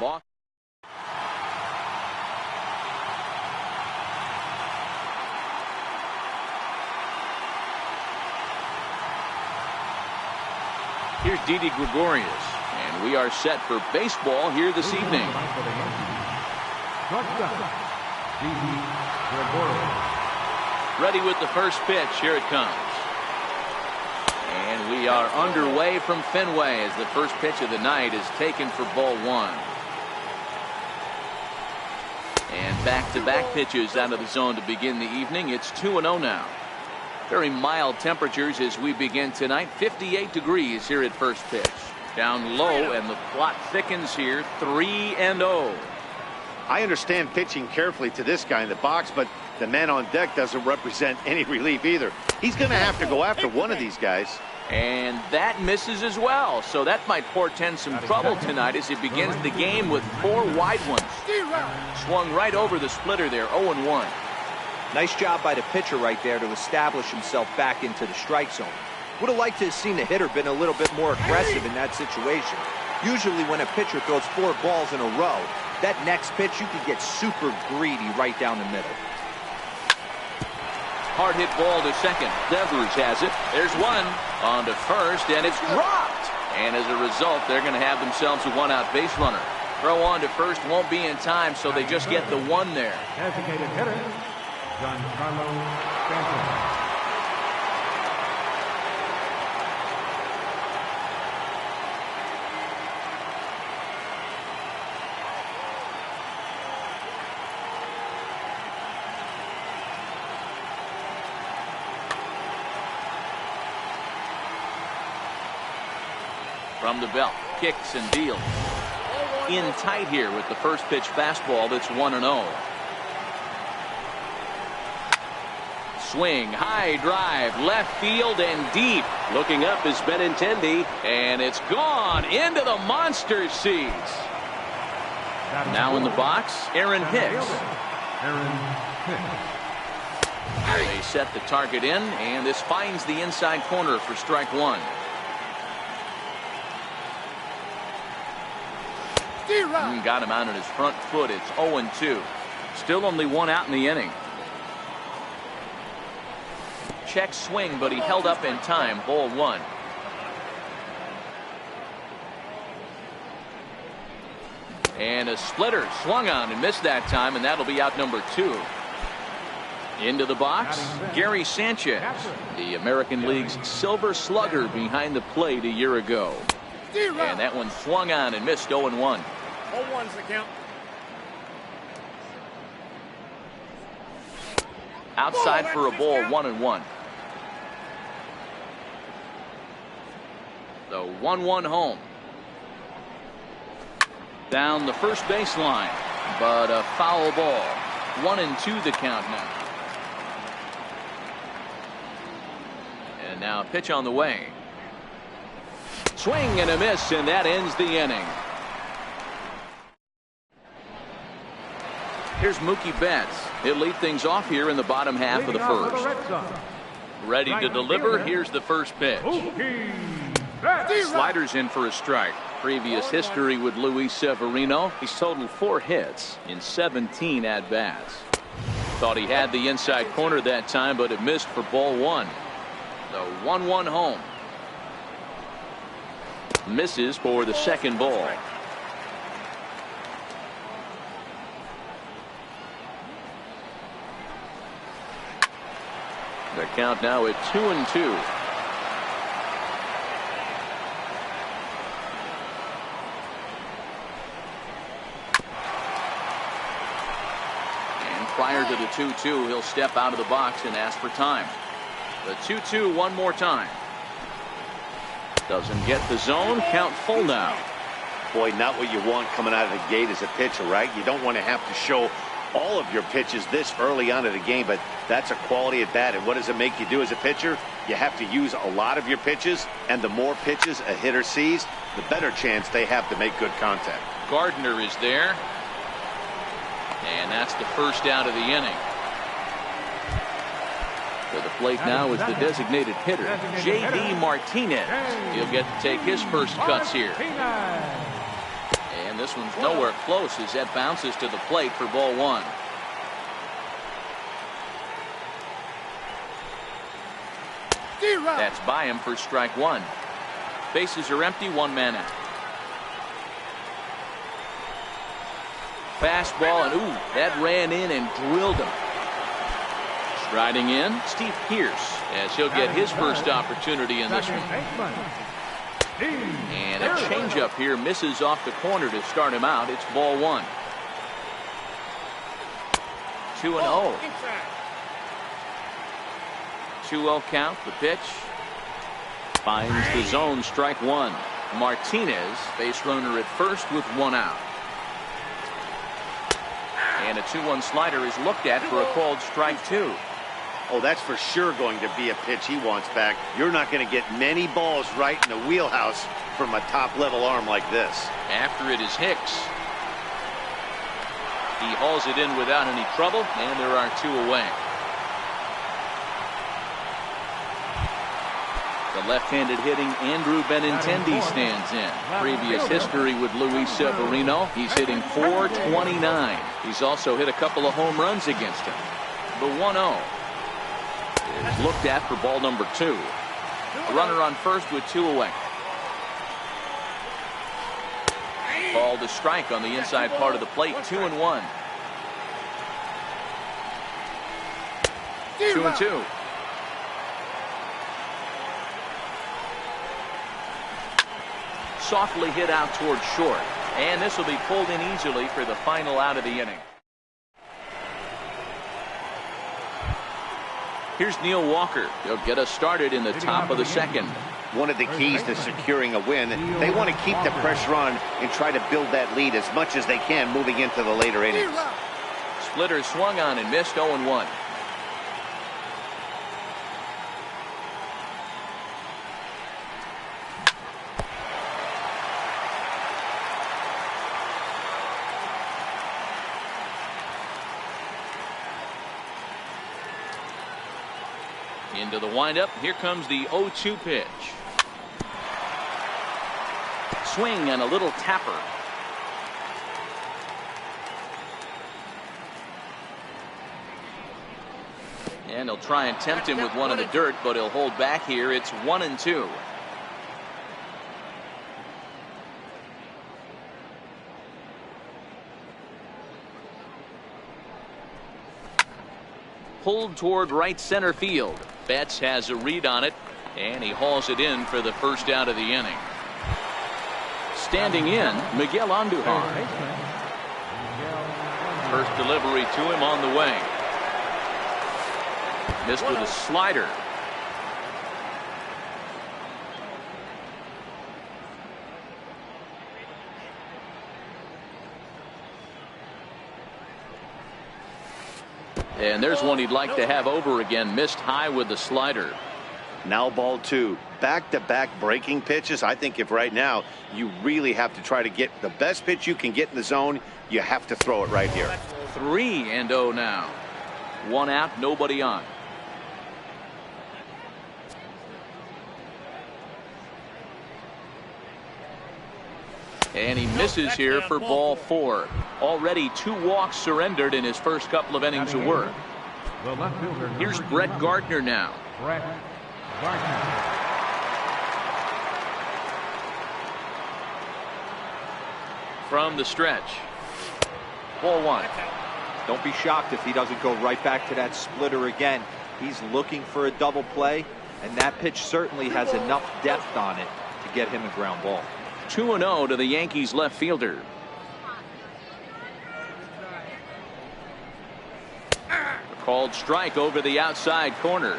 Boston. Here's Didi Gregorius, and we are set for baseball here this evening. Ready with the first pitch. Here it comes. And we are underway from Fenway as the first pitch of the night is taken for ball one. And back-to-back pitches out of the zone to begin the evening. It's 2-0 now. Very mild temperatures as we begin tonight. 58 degrees here at first pitch. Down low, and the plot thickens here. 3-0. I understand pitching carefully to this guy in the box, but the man on deck doesn't represent any relief either. He's going to have to go after one of these guys. And that misses as well. So that might portend some trouble tonight as he begins the game with 4 wide ones. Swung right over the splitter there. 0-1. Nice job by the pitcher right there to establish himself back into the strike zone. Would have liked to have seen the hitter been a little bit more aggressive in that situation. Usually when a pitcher throws 4 balls in a row, that next pitch you could get super greedy right down the middle. Hard hit ball to second. Devers has it. There's one on to first, and it's dropped. And as a result, they're going to have themselves a one-out base runner. Throw on to first won't be in time, so they just get the one there. Designated hitter, Giancarlo Stanton. From the belt, kicks and deals. In tight here with the first pitch fastball. That's 1-0. Swing, high drive, left field and deep. Looking up is Benintendi, and it's gone into the monster seats. Now in the box, Aaron Hicks. They set the target in, and this finds the inside corner for strike one. Got him out on his front foot. It's 0-2. Still only one out in the inning. Check swing, but he held up in time. Ball one. And a splitter swung on and missed that time, and that'll be out number 2. Into the box, Gary Sanchez, the American League's Silver Slugger behind the plate a year ago. And that one swung on and missed. 0-1. 0-1's the count. Outside for a ball. 1-1. The 1-1 home. Down the first baseline, but a foul ball. 1-2 the count now. And now a pitch on the way. Swing and a miss, and that ends the inning. Here's Mookie Betts. He'll lead things off here in the bottom half of the first. Ready to deliver. Here's the first pitch. Sliders in for a strike. Previous history with Luis Severino. He's totaled 4 hits in 17 at-bats. Thought he had the inside corner that time, but it missed for ball one. The 1-1 home. Misses for the second ball. The count now at 2-2. And prior to the 2-2, he'll step out of the box and ask for time. The 2-2 one more time. Doesn't get the zone. Count full now. Boy, not what you want coming out of the gate as a pitcher, right? You don't want to have to show all of your pitches this early on in the game, but that's a quality at bat. And what does it make you do as a pitcher? You have to use a lot of your pitches, and the more pitches a hitter sees, the better chance they have to make good contact. Gardner is there, and that's the first out of the inning. To the plate now is the designated hitter, J.D. Martinez. He'll get to take his first cuts here. And And this one's nowhere close as that bounces to the plate for ball one. That's by him for strike one. Bases are empty, one man out. Fastball, and ooh, that ran in and drilled him. Striding in, Steve Pearce, as he'll get his first opportunity in this one. And a changeup here misses off the corner to start him out. It's ball one. 2-0. 2-0 count. The pitch finds the zone. Strike one. Martinez, base runner at first with one out. And a 2-1 slider is looked at for a called strike two. Oh, that's for sure going to be a pitch he wants back. You're not going to get many balls right in the wheelhouse from a top-level arm like this. After it is Hicks. He hauls it in without any trouble, and there are two away. The left-handed hitting Andrew Benintendi stands in. Previous history with Luis Severino. He's hitting .429. He's also hit a couple of home runs against him. The 1-0 is looked at for ball number two. A runner on first with two away. Ball to strike on the inside part of the plate. 2-1. 2-2. Softly hit out towards short, and this will be pulled in easily for the final out of the inning. Here's Neil Walker. He'll get us started in the top of the second. One of the keys to securing a win, they want to keep the pressure on and try to build that lead as much as they can moving into the later innings. Splitter swung on and missed. 0-1. Into the windup. Here comes the 0-2 pitch. Swing and a little tapper. And he'll try and tempt him with one in the dirt, but he'll hold back here. It's 1-2. Pulled toward right center field. Betts has a read on it, and he hauls it in for the first out of the inning. Standing in, Miguel Andujar. First delivery to him on the way. Missed with a slider. And there's one he'd like to have over again. Missed high with the slider. Now ball two. Back-to-back breaking pitches. I think if right now you really have to try to get the best pitch you can get in the zone, you have to throw it right here. 3-0 now. One out, nobody on. And he misses here for ball four. Already 2 walks surrendered in his first couple of innings of work. Here's Brett Gardner now. Brett Gardner. From the stretch. Ball one. Don't be shocked if he doesn't go right back to that splitter again. He's looking for a double play, and that pitch certainly has enough depth on it to get him a ground ball. 2-0 to the Yankees left fielder. A called strike over the outside corner.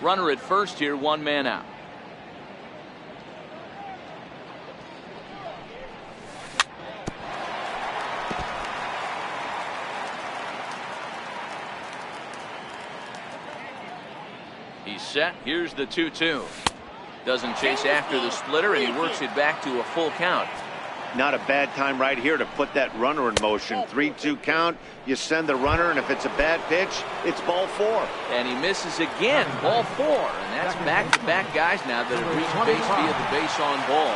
Runner at first here, one man out. He's set. Here's the 2-2. Doesn't chase after the splitter, and he works it back to a full count. Not a bad time right here to put that runner in motion. 3-2 count. You send the runner, and if it's a bad pitch, it's ball 4. And he misses again. Ball 4. And that's back-to-back guys now that have reached base via the base on ball.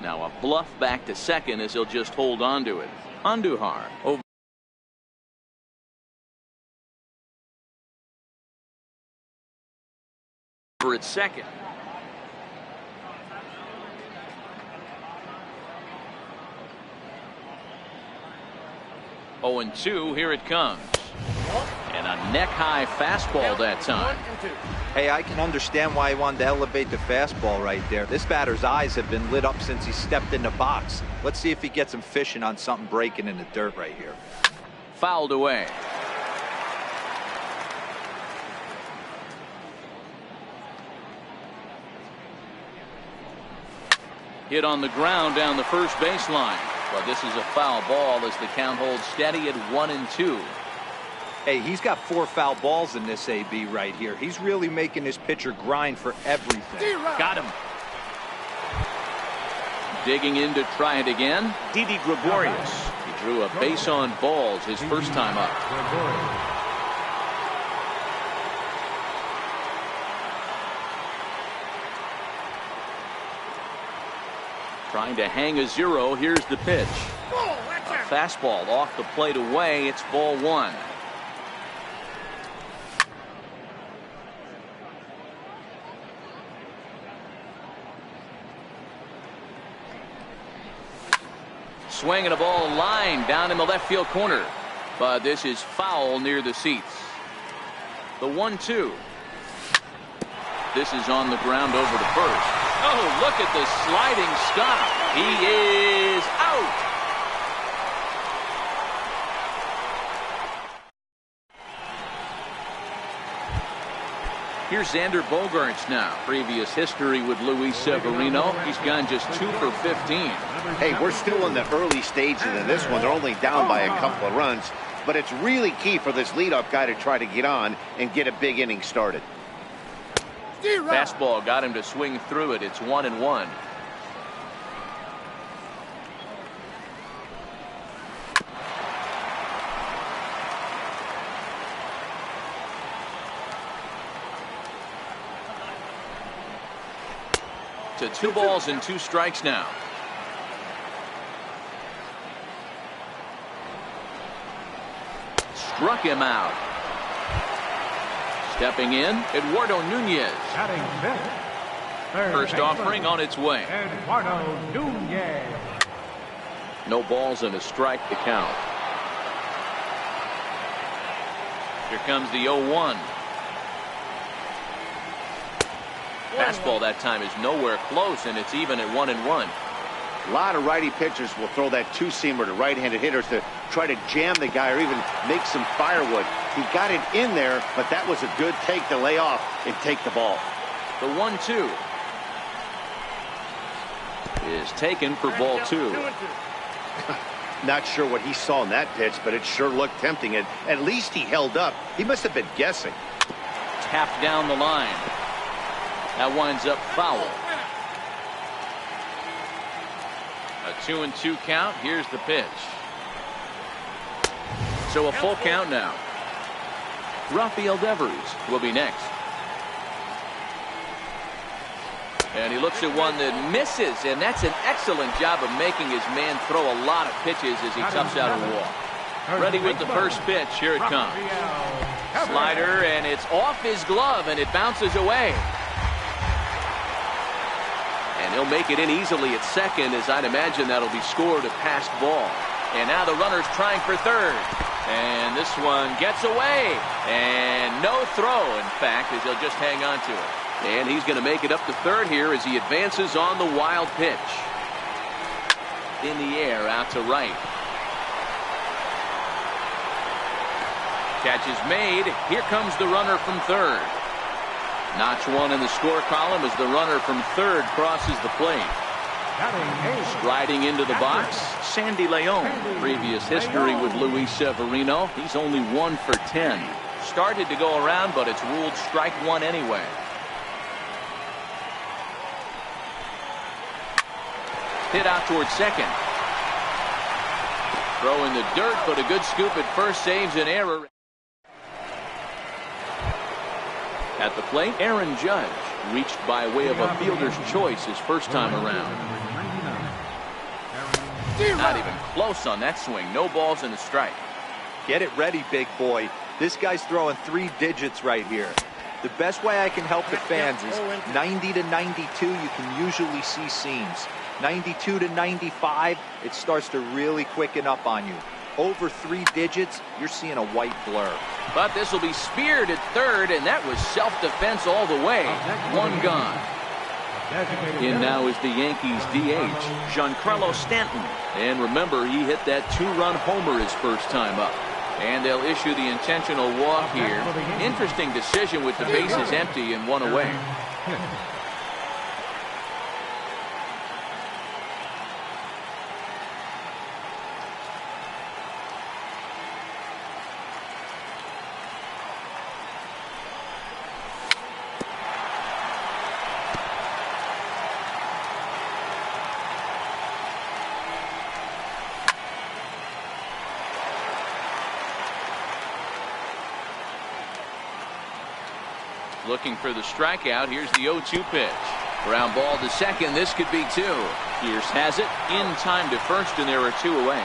Now a bluff back to second as he'll just hold on to it. Andujar over at second. Oh, and 2, here it comes. And a neck-high fastball that time. Hey, I can understand why he wanted to elevate the fastball right there. This batter's eyes have been lit up since he stepped in the box. Let's see if he gets him fishing on something breaking in the dirt right here. Fouled away. Hit on the ground down the first baseline. But this is a foul ball as the count holds steady at 1-2. Hey, he's got 4 foul balls in this AB right here. He's really making his pitcher grind for everything. Got him. Digging in to try it again. Didi Gregorius. He drew a base on balls his first time up. Trying to hang a 0. Here's the pitch. A fastball off the plate away. It's ball 1. Swinging a ball line down in the left field corner. But this is foul near the seats. The 1-2. This is on the ground over to first. Oh, look at the sliding stop. He is out. Here's Xander Bogaerts now. Previous history with Luis Severino. He's gone just 2 for 15. Hey, we're still in the early stages of this one. They're only down by a couple of runs. But it's really key for this leadoff guy to try to get on and get a big inning started. Fastball got him to swing through it. It's 1-1. To 2 balls and 2 strikes now. Struck him out. Stepping in, Eduardo Nunez. First offering on its way. Eduardo Nunez. No balls and a strike to count. Here comes the 0-1. Fastball that time is nowhere close, and it's even at 1-1. A lot of righty pitchers will throw that 2-seamer to right-handed hitters to try to jam the guy or even make some firewood. He got it in there, but that was a good take to lay off and take the ball. The 1-2 is taken for ball 2. Not sure what he saw in that pitch, but it sure looked tempting. And at least he held up. He must have been guessing. Tapped down the line. That winds up foul. A 2-2 count. Here's the pitch. So a full count now. Rafael Devers will be next. And he looks at one that misses, and that's an excellent job of making his man throw a lot of pitches as he toughs out a walk. Ready with the first pitch. Here it comes. Slider, and it's off his glove, and it bounces away. And he'll make it in easily at second, as I'd imagine that'll be scored a passed ball. And now the runner's trying for third. And this one gets away. And no throw, in fact, as he'll just hang on to it. And he's going to make it up to third here as he advances on the wild pitch. In the air, out to right. Catch is made. Here comes the runner from third. Notch one in the score column as the runner from third crosses the plate. Striding into the box, Sandy Leon. Previous history with Luis Severino. He's only 1 for 10. Started to go around, but it's ruled strike one anyway. Hit out towards second. Throw in the dirt, but a good scoop at first saves an error. At the plate, Aaron Judge reached by way of a fielder's choice his first time around. Not even close on that swing. No balls and a strike. Get it ready, big boy. This guy's throwing 3 digits right here. The best way I can help the fans is 90 to 92, you can usually see seams. 92 to 95, it starts to really quicken up on you. Over 3 digits, you're seeing a white blur. But this will be speared at third, and that was self-defense all the way. 1 gone. In now is the Yankees DH, Giancarlo Stanton. And remember, he hit that 2-run homer his first time up. And they'll issue the intentional walk here. Interesting decision with the bases empty and 1 away. Looking for the strikeout. Here's the 0-2 pitch. Ground ball to second. This could be 2. Pierce has it in time to first, and there are 2 away.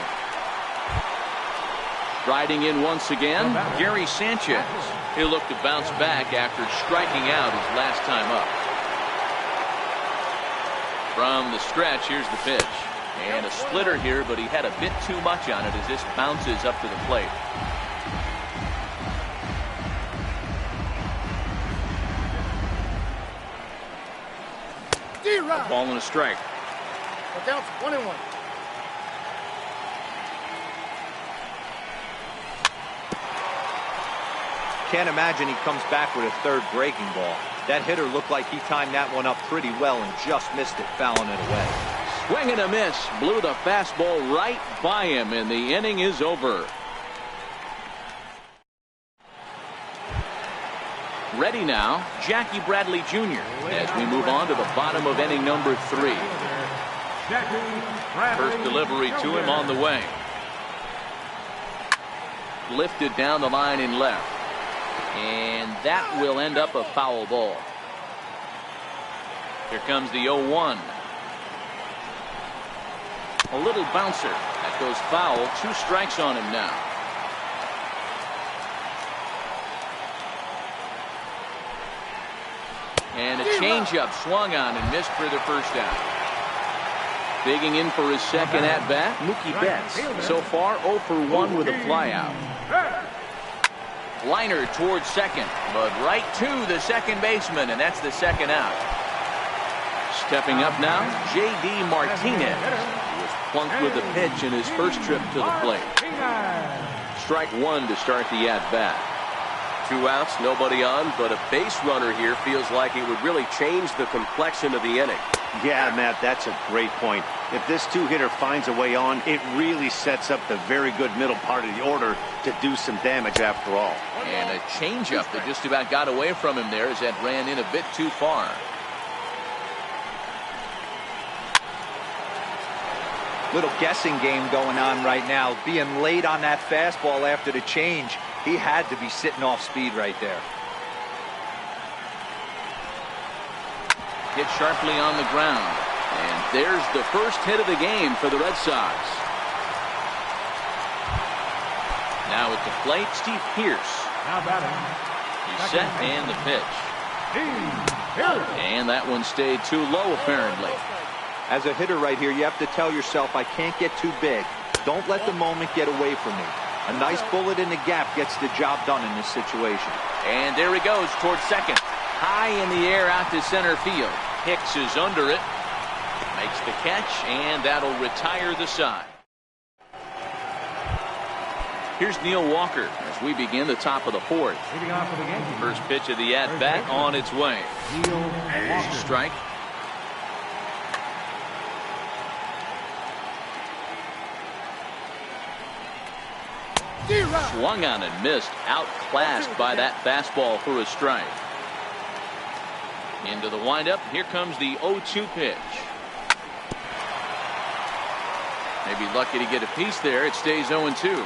Striding in once again, Gary Sanchez. He'll look to bounce back after striking out his last time up. From the stretch, here's the pitch. And a splitter here, but he had a bit too much on it as this bounces up to the plate. A ball and a strike. The count's 1-1. Can't imagine he comes back with a third breaking ball. That hitter looked like he timed that one up pretty well and just missed it, fouling it away. Swing and a miss. Blew the fastball right by him, and the inning is over. Ready now, Jackie Bradley Jr. as we move on to the bottom of inning number 3. First delivery to him on the way. Lifted down the line in left. And that will end up a foul ball. Here comes the 0-1. A little bouncer. That goes foul. 2 strikes on him now. And a changeup swung on and missed for the first out. Digging in for his second at-bat, Mookie Betts. So far 0 for 1 with a flyout. Liner towards second, but right to the second baseman, and that's the second out. Stepping up now, J.D. Martinez. He was plunked with a pitch in his first trip to the plate. Strike 1 to start the at-bat. 2 outs, nobody on, but a base runner here feels like it would really change the complexion of the inning. Yeah, Matt, that's a great point. If this 2-hitter finds a way on, it really sets up the very good middle part of the order to do some damage after all. And a changeup that just about got away from him there as that ran in a bit too far. Little guessing game going on right now. Being late on that fastball after the change. He had to be sitting off speed right there. Hit sharply on the ground. And there's the first hit of the game for the Red Sox. Now at the plate, Steve Pierce. He's set and the pitch. And that one stayed too low apparently. As a hitter right here, you have to tell yourself, I can't get too big. Don't let the moment get away from me. A nice bullet in the gap gets the job done in this situation. And there he goes towards second. High in the air out to center field. Hicks is under it. Makes the catch, and that'll retire the side. Here's Neil Walker as we begin the top of the fourth. Leading off for the Yankees. First pitch of the at-bat on its way. Neil Walker. Strike. Swung on and missed. Outclassed by that fastball for a strike. Into the windup. Here comes the 0-2 pitch. Maybe lucky to get a piece there. It stays 0-2.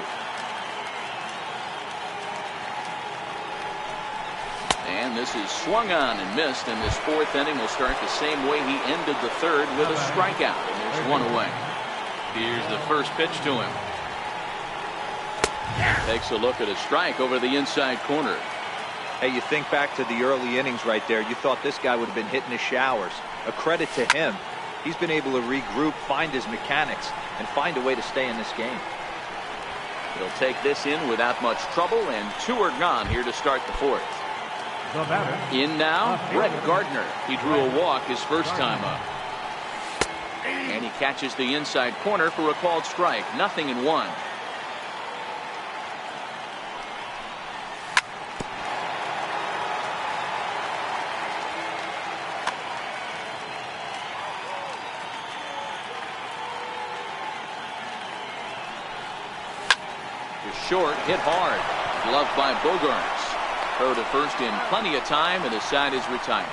And this is swung on and missed, and this fourth inning will start the same way he ended the third with a strikeout, and there's one away. Here's the first pitch to him. Takes a look at a strike over the inside corner. Hey, you think back to the early innings right there. You thought this guy would have been hitting his showers. A credit to him. He's been able to regroup, find his mechanics, and find a way to stay in this game. He'll take this in without much trouble, and two are gone here to start the fourth. The batter. In now, Brett Gardner. He drew a walk his first time up. And he catches the inside corner for a called strike. 0-1. Short, hit hard. Gloved by Bogarts. Throw to first in plenty of time, and the side is retired.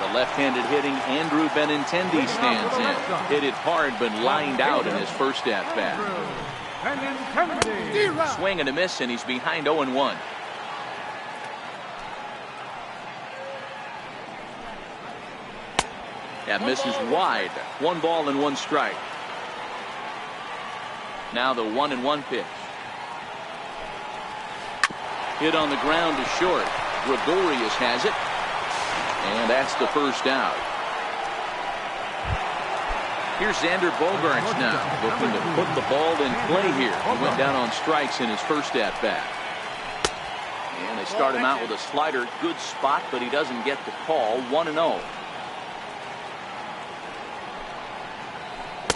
The left-handed hitting Andrew Benintendi stands in. Hit it hard, but lined out in his first at-bat. Swing and a miss, and he's behind 0-1. That misses wide. 1 ball and 1 strike. Now the 1-1 pitch. Hit on the ground to short. Gregorius has it. And that's the first out. Here's Xander Bogaerts now, looking to put the ball in play here. He went down on strikes in his first at-bat. And they start him out with a slider. Good spot, but he doesn't get the call. 1-0.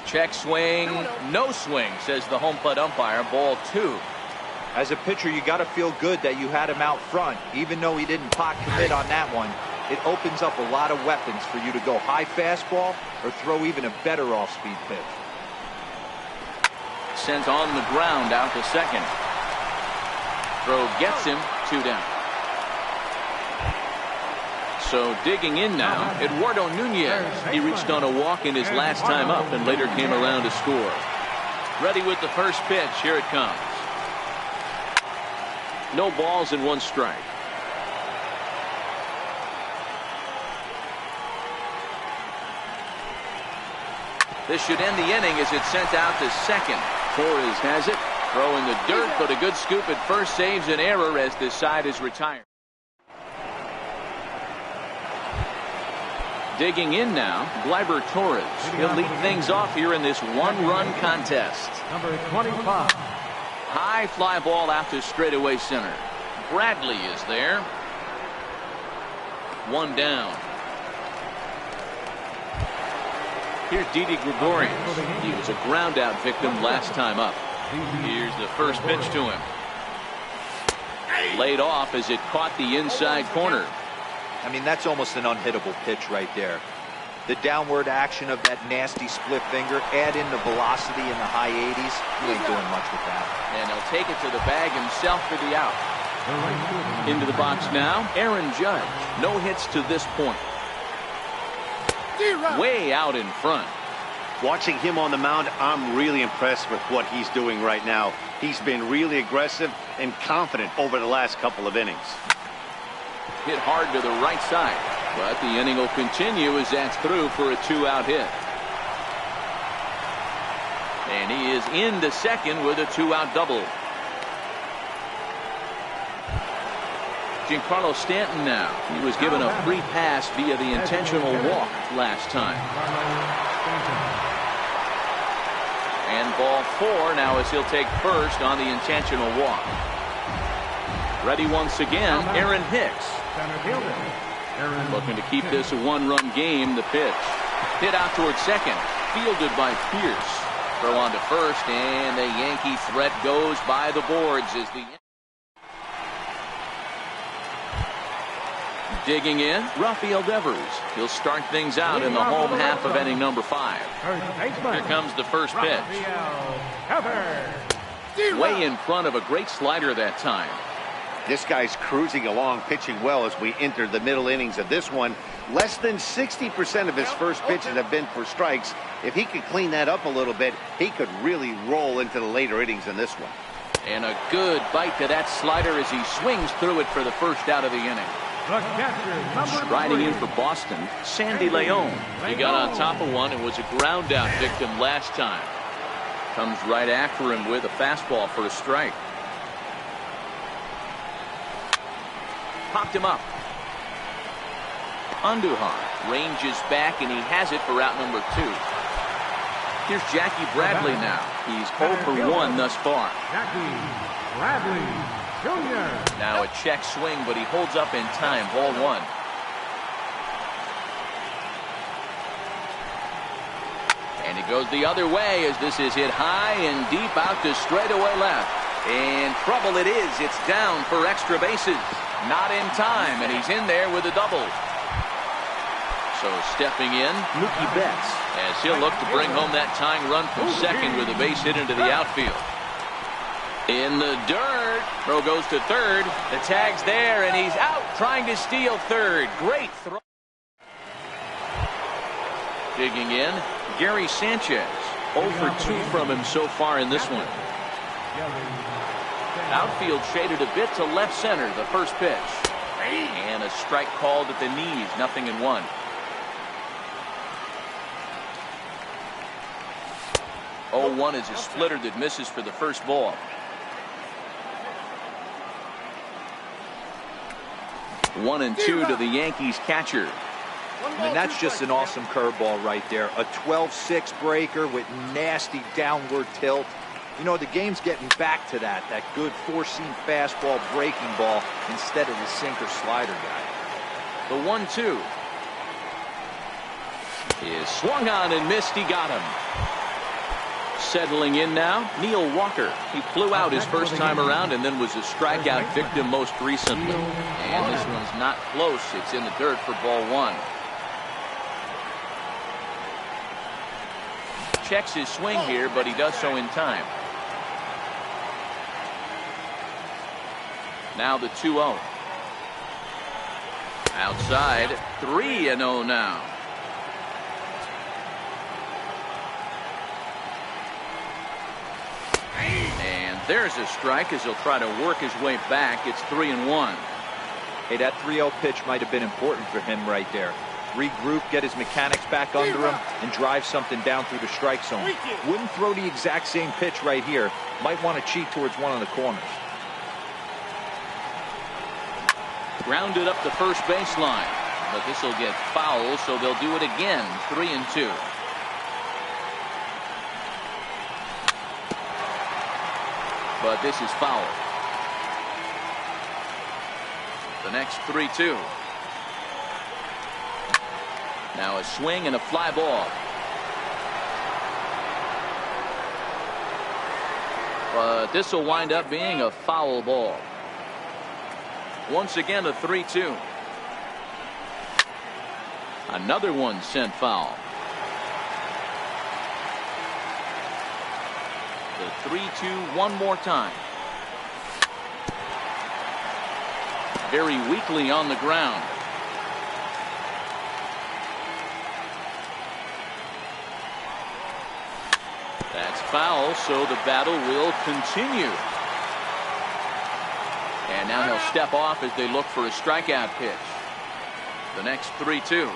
Check swing, no swing, says the home plate umpire. Ball 2. As a pitcher, you got to feel good that you had him out front. Even though he didn't pot commit on that one, it opens up a lot of weapons for you to go high fastball or throw even a better off-speed pitch. Sent on the ground out to second. Throw gets him. 2 down. So digging in now, Eduardo Nunez. He reached on a walk in his last time up and later came around to score. Ready with the first pitch. Here it comes. No balls and 1 strike. This should end the inning as it's sent out to second. Torres has it. Throw in the dirt, but a good scoop at first saves an error as this side is retired. Digging in now, Gleyber Torres. He'll lead things off here in this 1-run contest. Number 25. High fly ball out to straightaway center. Bradley is there. 1 down. Here's Didi Gregorius. He was a ground out victim last time up. Here's the first pitch to him. Laid off as it caught the inside corner. I mean, that's almost an unhittable pitch right there. The downward action of that nasty split finger, add in the velocity in the high 80s, you ain't doing much with that. And he'll take it to the bag himself for the out. Into the box now, Aaron Judge. No hits to this point. Way out in front. Watching him on the mound, I'm really impressed with what he's doing right now. He's been really aggressive and confident over the last couple of innings. Hit hard to the right side, but the inning will continue as that's through for a 2-out hit. And he is into second with a 2-out double. Giancarlo Stanton now. He was given a free pass via the intentional walk last time. And ball 4 now as he'll take first on the intentional walk. Ready once again, Aaron Hicks. Looking to keep this a 1-run game. The pitch hit out towards second. fielded by Pierce. Throw on to first, and the Yankee threat goes by the boards as the digging in, Rafael Devers. He'll start things out in the home half of inning number 5. Here comes the first pitch. Way in front of a great slider that time. This guy's cruising along, pitching well as we enter the middle innings of this one. Less than 60% of his first pitches have been for strikes. If he could clean that up a little bit, he could really roll into the later innings in this one. And a good bite to that slider as he swings through it for the first out of the inning. Striding in for Boston, Sandy Leon. He got on top of one and was a ground out victim last time. Comes right after him with a fastball for a strike. Popped him up. Andujar ranges back, and he has it for out number 2. Here's Jackie Bradley now. He's 0 for 1 thus far. Jackie Bradley Jr. Now a check swing, but he holds up in time. Ball 1. And it goes the other way as this is hit high and deep out to straightaway left. And trouble it is. It's down for extra bases. Not in time, and he's in there with a double. So stepping in, Mookie Betts, as he'll look to bring home that tying run from second with a base hit into the outfield. In the dirt, throw goes to third. The tag's there, and he's out trying to steal third. Great throw. Digging in, Gary Sanchez. 0 for 2 from him so far in this one. Outfield shaded a bit to left center, the first pitch. And a strike called at the knees, 0-1. Oh, 1 is a splitter that misses for the first ball. One and 2 to the Yankees catcher. And that's just an awesome curveball right there. A 12-6 breaker with nasty downward tilt. You know, the game's getting back to that good four-seam fastball breaking ball instead of the sinker slider guy. The 1-2 is swung on and missed. He got him. Settling in now, Neil Walker. He flew out his first time around and then was a strikeout victim most recently. And this one's not close. It's in the dirt for ball 1. Checks his swing here, but he does so in time. Now the 2-0. Outside, 3-0 now. And there's a strike as he'll try to work his way back. It's 3-1. Hey, that 3-0 pitch might have been important for him right there. Regroup, get his mechanics back under him, and drive something down through the strike zone. Wouldn't throw the exact same pitch right here. Might want to cheat towards one of the corners. Grounded up the first baseline, but this will get foul, so they'll do it again. 3-2. But this is foul. The next 3-2. Now a swing and a fly ball. But this will wind up being a foul ball. Once again, a 3-2. Another one sent foul. The 3-2 one more time. Very weakly on the ground. That's foul, so the battle will continue. And now he'll step off as they look for a strikeout pitch. The next 3-2.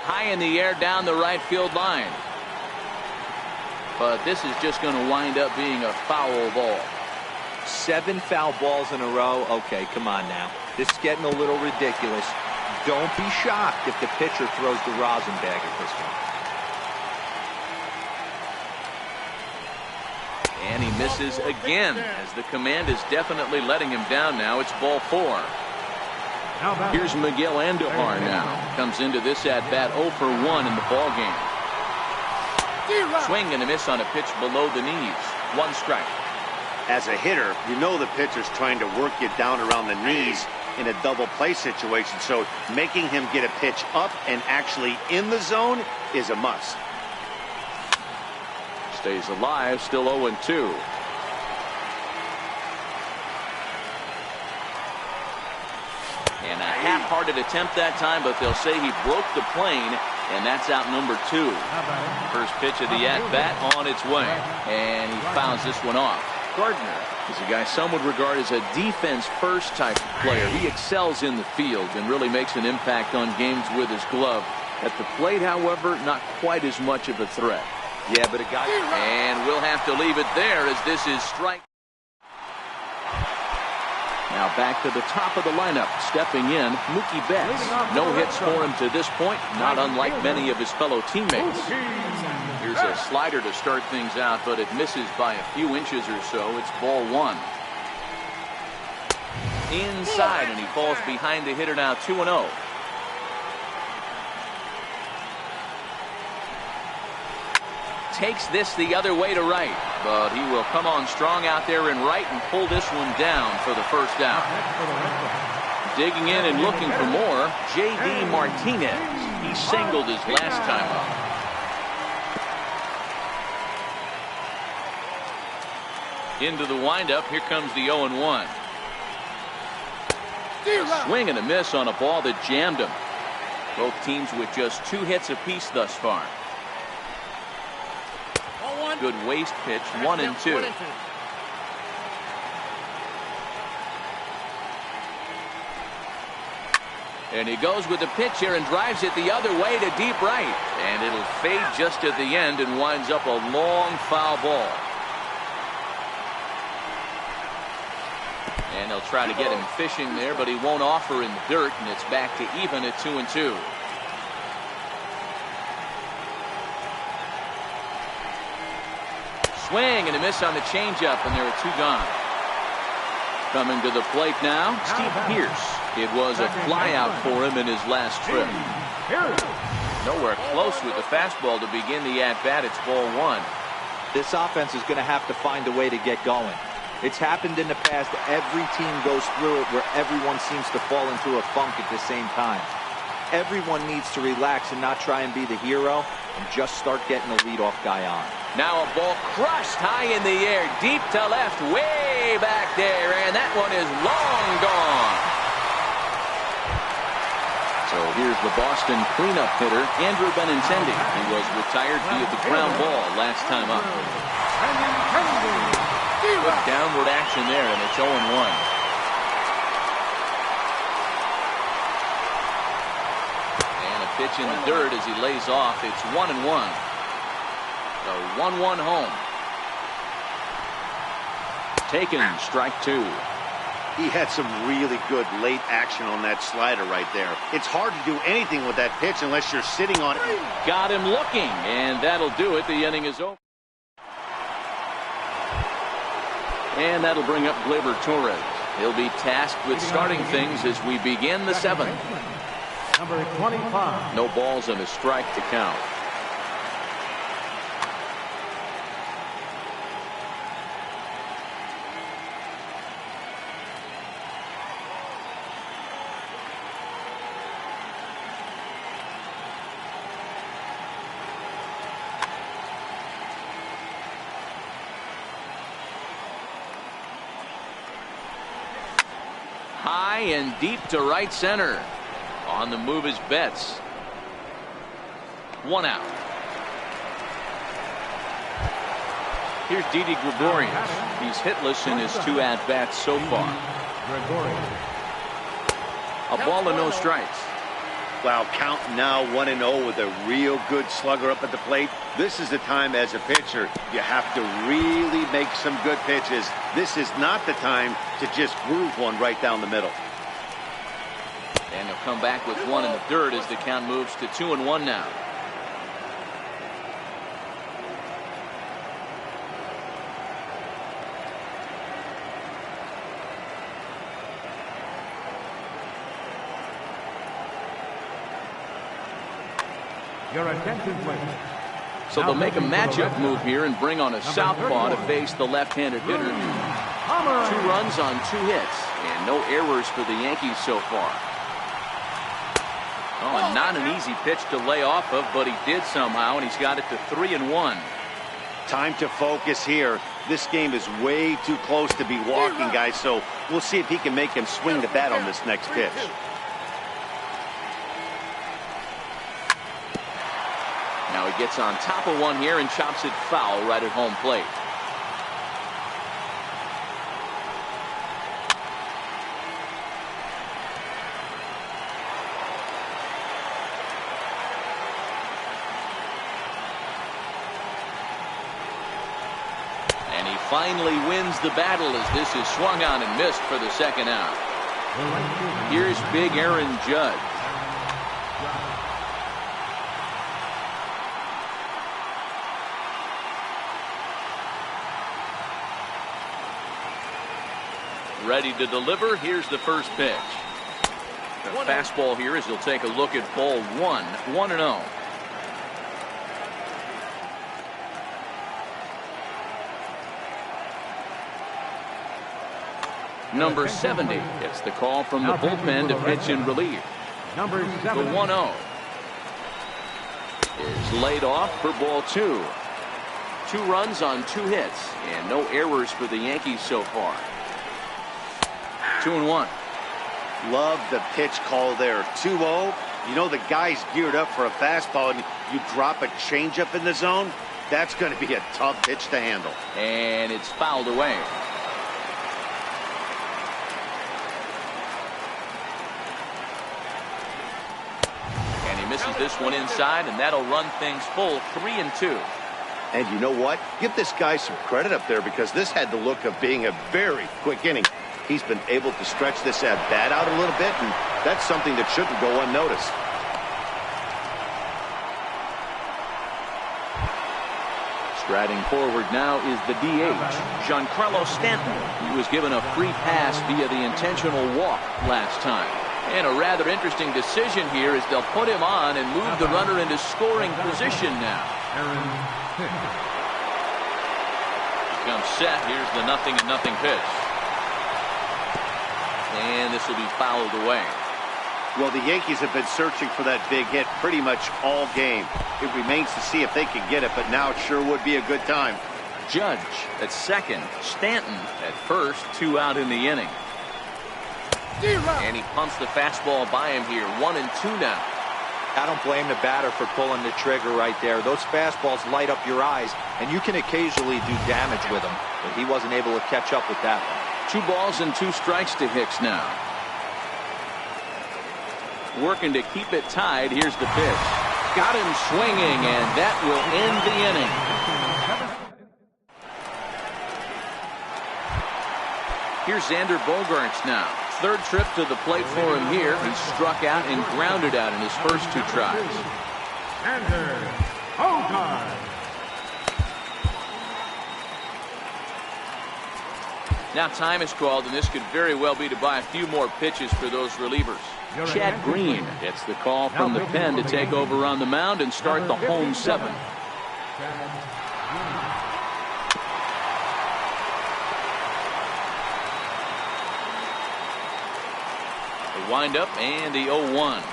High in the air down the right field line. But this is just going to wind up being a foul ball. 7 foul balls in a row. Okay, come on now. This is getting a little ridiculous. Don't be shocked if the pitcher throws the rosin bag at this one. And he misses again as the command is definitely letting him down now. It's ball 4. Here's Miguel Andujar now. Comes into this at-bat 0 for 1 in the ballgame. Swing and a miss on a pitch below the knees. 1 strike. As a hitter, you know the pitcher's trying to work you down around the knees in a double play situation, so making him get a pitch up and actually in the zone is a must. Stays alive, still 0-2. And a half-hearted attempt that time, but they'll say he broke the plane, and that's out number 2. First pitch of the at-bat on its way, and he fouls this one off. Gardner is a guy some would regard as a defense-first type of player. He excels in the field and really makes an impact on games with his glove. At the plate, however, not quite as much of a threat. Yeah, but a guy... And we'll have to leave it there as this is strike. Now back to the top of the lineup. Stepping in, Mookie Betts. No hits for him to this point, not unlike many of his fellow teammates. Here's a slider to start things out, but it misses by a few inches or so. It's ball 1. Inside, and he falls behind the hitter now 2-0. Takes this the other way to right, but he will come on strong out there in right and pull this one down for the first out. Digging in and looking for more, J.D. Martinez. He singled his last time up. Into the windup, here comes the 0-1. Swing and a miss on a ball that jammed him. Both teams with just 2 hits apiece thus far. Good waste pitch, 1-2. And he goes with the pitch here and drives it the other way to deep right. And it'll fade just at the end and winds up a long foul ball. And they'll try to get him fishing there, but he won't offer in the dirt, and it's back to even at 2-2. Swing and a miss on the changeup, and there are 2 gone. Coming to the plate now, Steve Pearce. It was a flyout for him in his last trip. Nowhere close with the fastball to begin the at-bat. It's ball 1. This offense is going to have to find a way to get going. It's happened in the past. Every team goes through it where everyone seems to fall into a funk at the same time. Everyone needs to relax and not try and be the hero and just start getting the leadoff guy on. Now a ball crushed high in the air, deep to left, way back there, and that one is long gone. So here's the Boston cleanup hitter, Andrew Benintendi. He was retired via the ground ball last time up. Good downward action there, and it's 0-1. Pitch in the dirt as he lays off. It's 1-1. The 1-1 home. Taken, strike 2. He had some really good late action on that slider right there. It's hard to do anything with that pitch unless you're sitting on it. Got him looking, and that'll do it. The inning is over. And that'll bring up Gleyber Torres. He'll be tasked with starting things as we begin the 7th. Number 25. No balls and a strike to count. High and deep to right center. On the move is Betts. 1 out. Here's Didi Gregorius. He's hitless in his 2 at-bats so far. A ball and no strikes. Wow, count now 1-0 with a real good slugger up at the plate. This is the time as a pitcher you have to really make some good pitches. This is not the time to just groove one right down the middle. And he'll come back with 1 in the dirt as the count moves to 2-1 now. Your attention, please. So they'll make a matchup move here and bring on a southpaw to face the left-handed hitter. 2 runs on 2 hits and no errors for the Yankees so far. Oh, and not an easy pitch to lay off of, but he did somehow, and he's got it to 3-1. Time to focus here. This game is way too close to be walking, guys, so we'll see if he can make him swing the bat on this next pitch. Now he gets on top of one here and chops it foul right at home plate. And he finally wins the battle as this is swung on and missed for the second out. Here's big Aaron Judge. Ready to deliver. Here's the first pitch. The fastball here as he'll take a look at ball 1, 1-0. Number 70 gets the call from the bullpen to pitch in relief. Number 7. The 1-0 is laid off for ball 2. 2 runs on 2 hits and no errors for the Yankees so far. 2-1. Love the pitch call there. 2-0. You know the guy's geared up for a fastball, and you drop a changeup in the zone. That's going to be a tough pitch to handle. And it's fouled away. And he misses this one inside, and that'll run things full 3-2. And you know what? Give this guy some credit up there because this had the look of being a very quick inning. He's been able to stretch this at bat out a little bit, and that's something that shouldn't go unnoticed. Striding forward now is the DH, Giancarlo Stanton. He was given a free pass via the intentional walk last time. And a rather interesting decision here is they'll put him on and move the runner into scoring position now. Comes set. Here's the 0-0 pitch. And this will be fouled away. Well, the Yankees have been searching for that big hit pretty much all game. It remains to see if they can get it, but now it sure would be a good time. Judge at second, Stanton at first, 2 out in the inning. And he pumps the fastball by him here, 1-2 now. I don't blame the batter for pulling the trigger right there. Those fastballs light up your eyes, and you can occasionally do damage with them, but he wasn't able to catch up with that one. 2 balls and 2 strikes to Hicks now. Working to keep it tied. Here's the pitch. Got him swinging, and that will end the inning. Here's Xander Bogaerts now. 3rd trip to the plate for him here. He struck out and grounded out in his first 2 tries. Xander Bogaerts. Now time is called, and this could very well be to buy a few more pitches for those relievers. Chad Green gets the call from the pen to take over on the mound and start the home 7. The windup and the 0-1.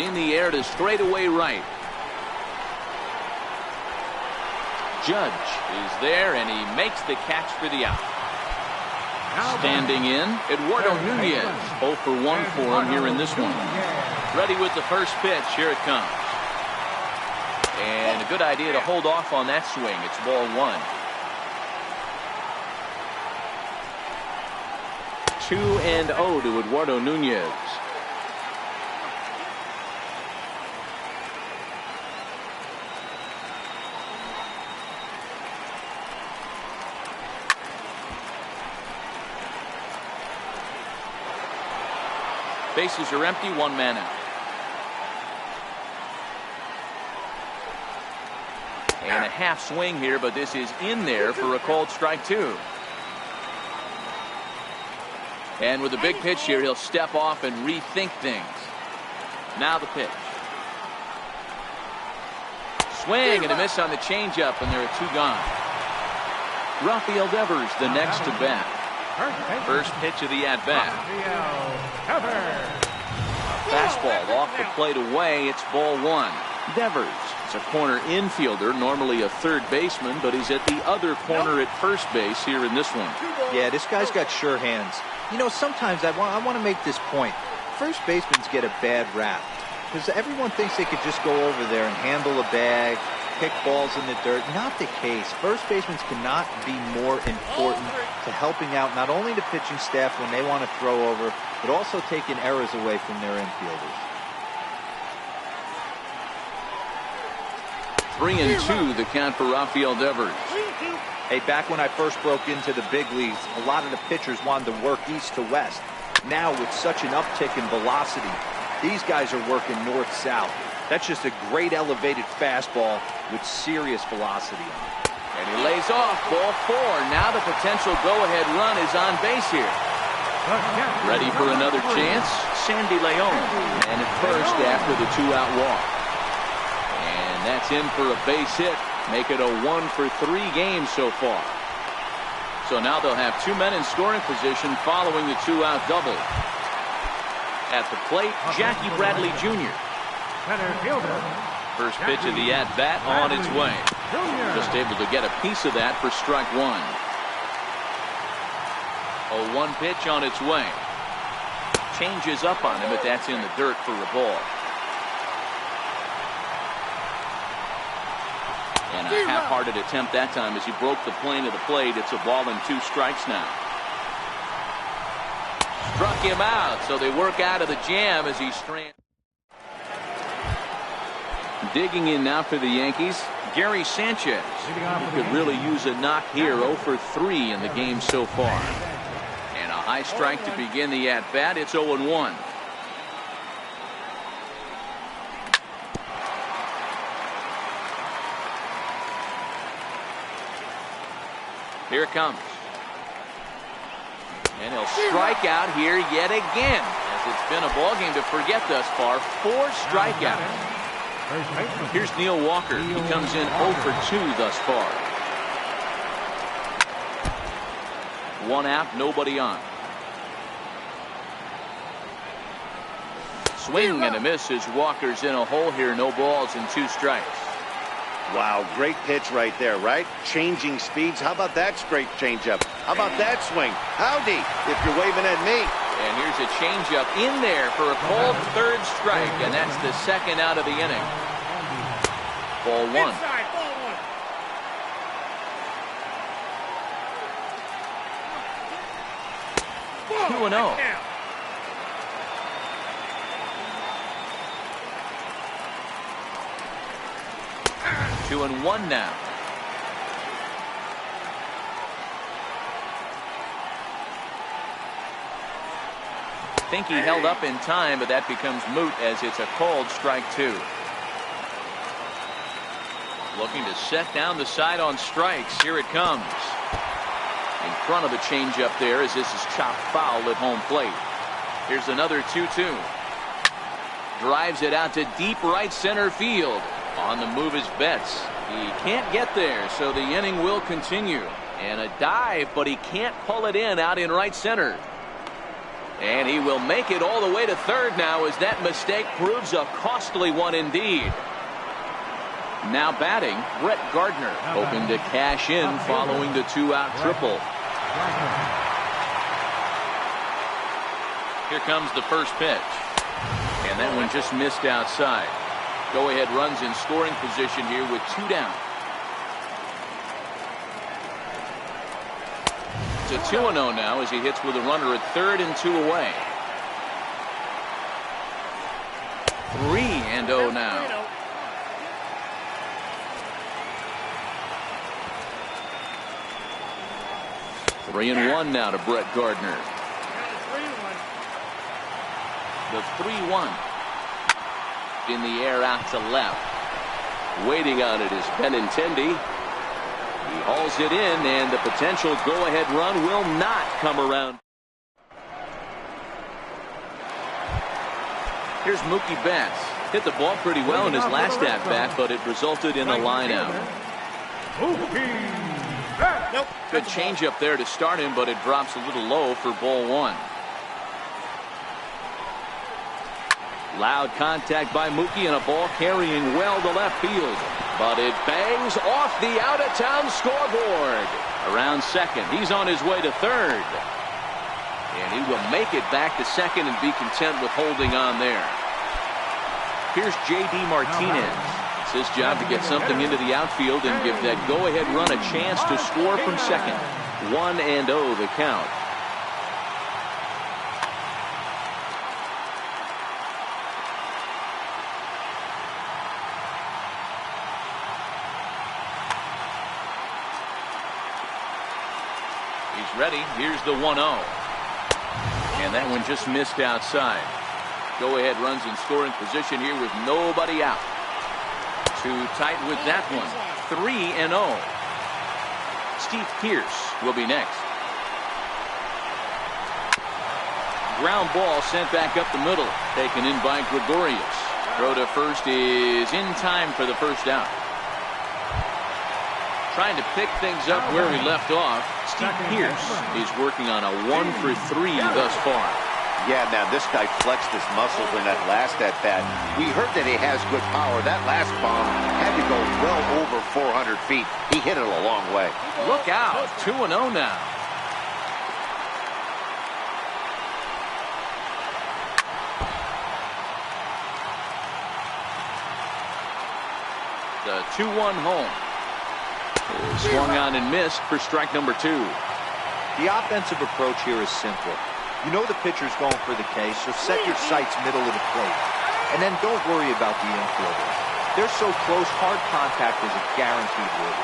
In the air to straightaway right. Judge is there, and he makes the catch for the out. Standing in, Eduardo Nunez. 0 for 1 for him here in this one. Ready with the first pitch. Here it comes. And a good idea to hold off on that swing. It's ball 1. 2-0 to Eduardo Nunez. Bases are empty, 1 man out. And a half swing here, but this is in there for a called strike 2. And with a big pitch here, he'll step off and rethink things. Now the pitch. Swing and a miss on the changeup, and there are 2 gone. Rafael Devers, the next to bat. First pitch of the at-bat. Fastball off the plate away. It's ball 1. Devers is a corner infielder, normally a third baseman, but he's at the other corner at first base here in this one. Yeah, this guy's got sure hands. You know, sometimes I want to make this point. First basemen get a bad rap because everyone thinks they could just go over there and handle a bag, pick balls in the dirt. Not the case. First basemen cannot be more important to helping out not only the pitching staff when they want to throw over, but also taking errors away from their infielders. 3-2 the count for Rafael Devers. Hey, back when I first broke into the big leagues, a lot of the pitchers wanted to work east to west. Now, with such an uptick in velocity, these guys are working north-south. That's just a great elevated fastball with serious velocity on it. And he lays off, ball 4. Now the potential go-ahead run is on base here. Ready for another chance? Sandy Leon. And at first after the 2-out walk. And that's in for a base hit. Make it a 1-for-3 game so far. So now they'll have 2 men in scoring position following the 2-out double. At the plate, Jackie Bradley Jr. First pitch of the at-bat on its way. Just able to get a piece of that for strike 1. 0-1 pitch on its way. Changes up on him, but that's in the dirt for a ball. And a half-hearted attempt that time as he broke the plane of the plate. It's a ball and 2 strikes now. Struck him out, so they work out of the jam as he strands. Digging in now for the Yankees, Gary Sanchez. He could really use a knock here. 0-for-3 in the game so far. And a high strike to begin the at-bat. It's 0-1. Here it comes. And he'll strike out here yet again, as it's been a ball game to forget thus far. 4 strikeouts. Here's Neil Walker. He comes in 0-for-2 thus far. 1 out, nobody on. Swing and a miss as Walker's in a hole here. No balls and 2 strikes. Wow, great pitch right there, right? Changing speeds. How about that straight changeup? How about that swing? Howdy, if you're waving at me. And here's a changeup in there for a called 3rd strike, and that's the 2nd out of the inning. Ball 1. Inside, ball 1. 2-0. Two and 1 now. I think he held up in time, but that becomes moot as it's a called strike 2. Looking to set down the side on strikes. Here it comes. In front of the changeup there as this is chopped foul at home plate. Here's another 2-2. Drives it out to deep right center field. On the move is Betts. He can't get there, so the inning will continue. And a dive, but he can't pull it in out in right center. And he will make it all the way to 3rd now as that mistake proves a costly one indeed. Now batting, Brett Gardner, hoping to cash in following the 2-out triple. Here comes the first pitch. And that one just missed outside. Go-ahead runs in scoring position here with 2 down. It's a 2-0 now as he hits with a runner at 3rd and 2 away. 3-0 now. 3-1 now to Brett Gardner. The 3-1. In the air out to left. Waiting on it is Benintendi. He hauls it in, and the potential go-ahead run will not come around. Here's Mookie Betts. Hit the ball pretty well in his last at-bat, but it resulted in a line-out. Nope. Good change-up there to start him, but it drops a little low for ball one. Loud contact by Mookie and a ball carrying well to left field. But it bangs off the out-of-town scoreboard. Around second. He's on his way to third. And he will make it back to second and be content with holding on there. Here's J.D. Martinez. It's his job to get something into the outfield and give that go-ahead run a chance to score from second. 1-0 the count. He's ready. Here's the 1-0. And that one just missed outside. Go-ahead runs in scoring position here with nobody out. Too tight with that one. 3-0. Steve Pearce will be next. Ground ball sent back up the middle. Taken in by Gregorius. Throw to first is in time for the first out. Trying to pick things up where we left off. Steve Pearce is working on a 1-for-3 thus far. Yeah, now this guy flexed his muscles in that last at-bat. We heard that he has good power. That last bomb had to go well over 400 feet. He hit it a long way. Look out. 2-0 now. The 2-1 home. Swung on and missed for strike number 2. The offensive approach here is simple. You know the pitcher's going for the K, so set your sights middle of the plate. And then don't worry about the infielders. They're so close, hard contact is a guaranteed win.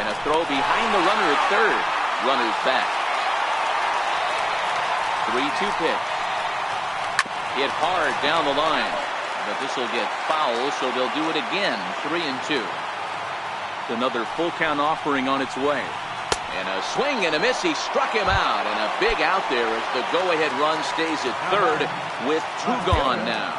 And a throw behind the runner at third. Runner's back. 3-2 pitch. Hit hard down the line. But this will get foul, so they'll do it again. 3-2. Another full count offering on its way. And a swing and a miss. He struck him out. And a big out there as the go-ahead run stays at third with 2 gone now.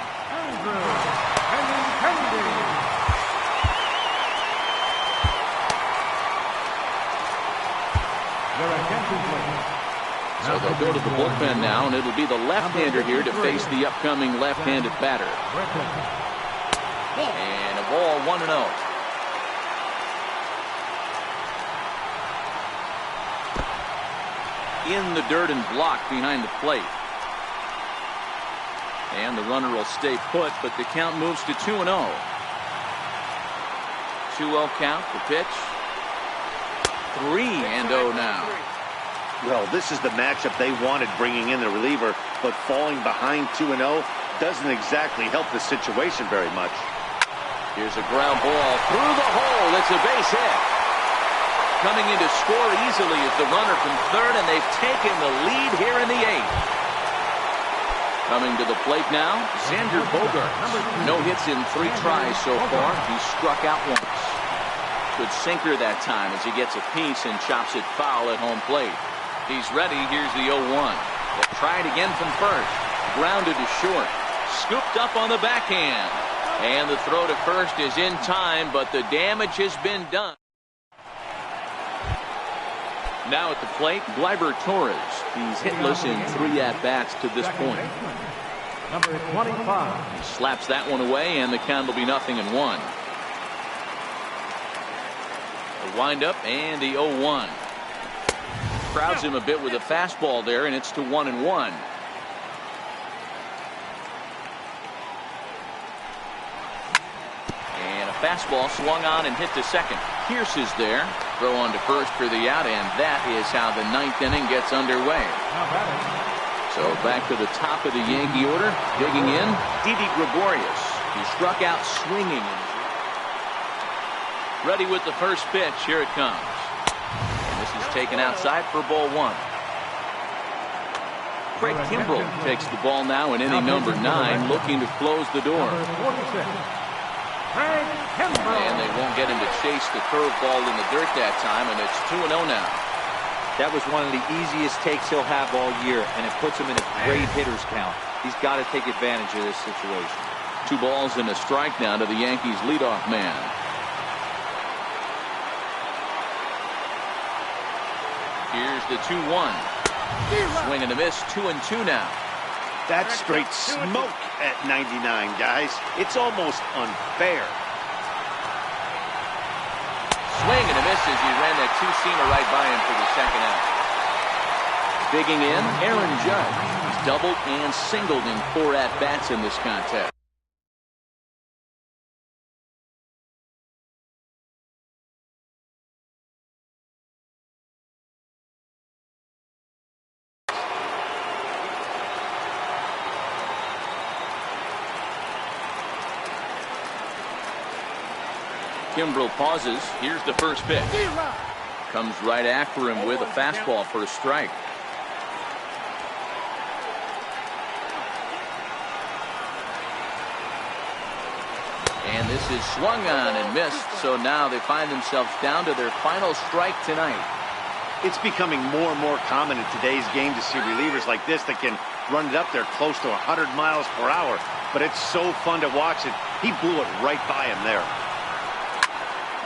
So they'll go to the bullpen now, and it'll be the left-hander here to face the upcoming left-handed batter. And a ball 1-0. In the dirt and blocked behind the plate. And the runner will stay put, but the count moves to 2-0. 2-0 count, the pitch. 3-0 now. Well, this is the matchup they wanted, bringing in the reliever, but falling behind 2-0 doesn't exactly help the situation very much. Here's a ground ball through the hole. It's a base hit. Coming in to score easily is the runner from third, and they've taken the lead here in the 8th. Coming to the plate now, Xander Bogaerts. No hits in 3 tries so far. He struck out once. Good sinker that time as he gets a piece and chops it foul at home plate. He's ready. Here's the 0-1. They'll try it again from first. Grounded to short. Scooped up on the backhand. And the throw to first is in time, but the damage has been done. Now at the plate, Gleyber Torres. He's hitless in 3 at-bats to this point. Number 25. He slaps that one away, and the count will be 0-1. The windup and the 0-1. Crowds him a bit with a fastball there, and it's to 1-1. And a fastball swung on and hit to second. Pierce is there. Throw on to first for the out, and that is how the 9th inning gets underway. So back to the top of the Yankee order. Digging in, Didi Gregorius. He struck out swinging. Ready with the first pitch. Here it comes. And this is taken outside for ball 1. Craig Kimbrell takes the ball now in inning number 9, looking to close the door. And they won't get him to chase the curveball in the dirt that time, and it's 2-0 now. That was one of the easiest takes he'll have all year, and it puts him in a great hitter's count. He's got to take advantage of this situation. 2 balls and a strike now to the Yankees leadoff man. Here's the 2-1. Swing and a miss, 2-2 now. That's straight smoke at 99, guys. It's almost unfair. Swing and a miss as he ran that 2-seamer right by him for the second out. Digging in, Aaron Judge. He's doubled and singled in 4 at-bats in this contest. Kimbrel pauses. Here's the first pitch. Comes right after him with a fastball for a strike. And this is swung on and missed, so now they find themselves down to their final strike tonight. It's becoming more and more common in today's game to see relievers like this that can run it up there close to 100 miles per hour. But it's so fun to watch it. He blew it right by him there.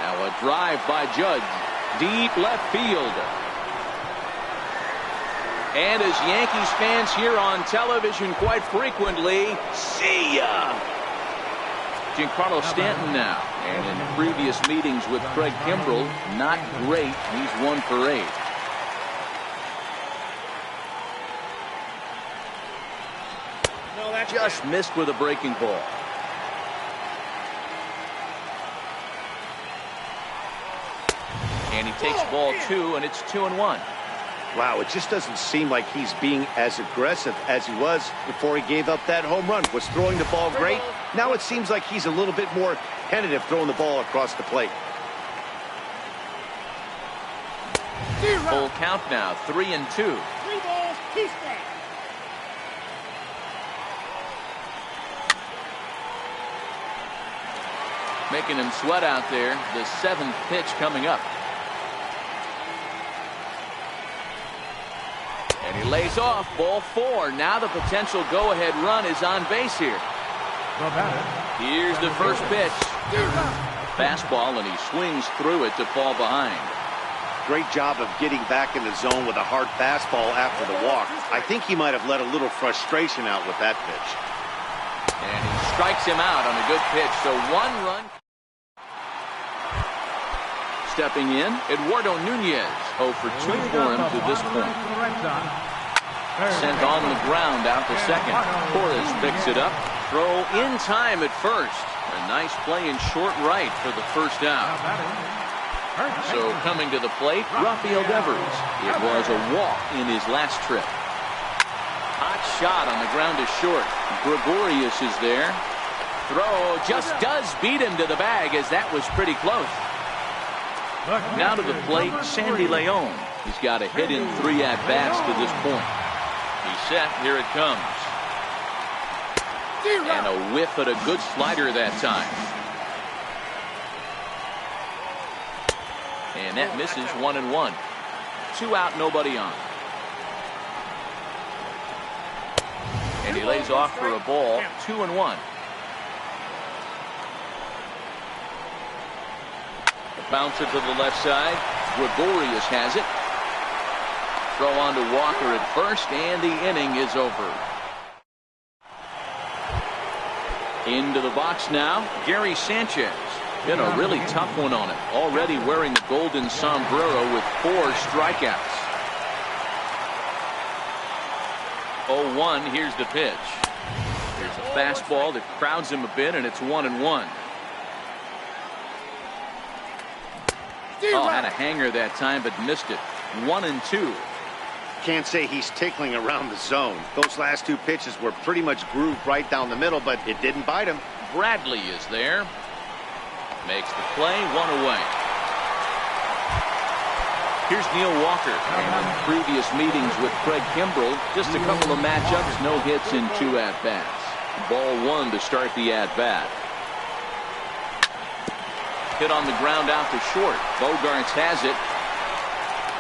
Now a drive by Judge. Deep left field. And as Yankees fans hear on television quite frequently, see ya! Giancarlo Stanton now. And in previous meetings with Craig Kimbrel, not great. He's 1 for 8. Just missed with a breaking ball. And he takes ball 2, and it's 2-1. Wow, it just doesn't seem like he's being as aggressive as he was before he gave up that home run. Was throwing the ball great. Now it seems like he's a little bit more tentative throwing the ball across the plate. Full count now, 3-2. 3 balls, 2 strikes. Making him sweat out there. The 7th pitch coming up. And he lays off, ball 4. Now the potential go-ahead run is on base here. Here's the first pitch. Fastball, and he swings through it to fall behind. Great job of getting back in the zone with a hard fastball after the walk. I think he might have let a little frustration out with that pitch. And he strikes him out on a good pitch. So 1 run. Stepping in, Eduardo Nunez. 0 for 2 for him to this point. Sent on the ground out to second. Torres picks it up. Throw in time at first. A nice play in short right for the first out. So coming to the plate, Rafael Devers. It was a walk in his last trip. Hot shot on the ground is short. Gregorius is there. Throw just does beat him to the bag, as that was pretty close. Now to the plate, Sandy Leon. He's got a hit in 3 at-bats to this point. He's set. Here it comes. And a whiff at a good slider that time. And that misses, 1-1. 2 out, nobody on. And he lays off for a ball, 2-1. Bouncer to the left side. Gregorius has it. Throw on to Walker at first, and the inning is over. Into the box now, Gary Sanchez. Been a really tough one on him. Already wearing the golden sombrero with 4 strikeouts. 0-1, here's the pitch. Here's a fastball that crowds him a bit, and it's 1-1. Oh, had a hanger that time, but missed it. 1-2. Can't say he's tickling around the zone. Those last 2 pitches were pretty much grooved right down the middle, but it didn't bite him. Bradley is there. Makes the play, 1 away. Here's Neil Walker. And in previous meetings with Craig Kimbrel, just a couple of matchups, no hits in 2 at-bats. Ball 1 to start the at-bat. Hit on the ground out to short. Bogarts has it.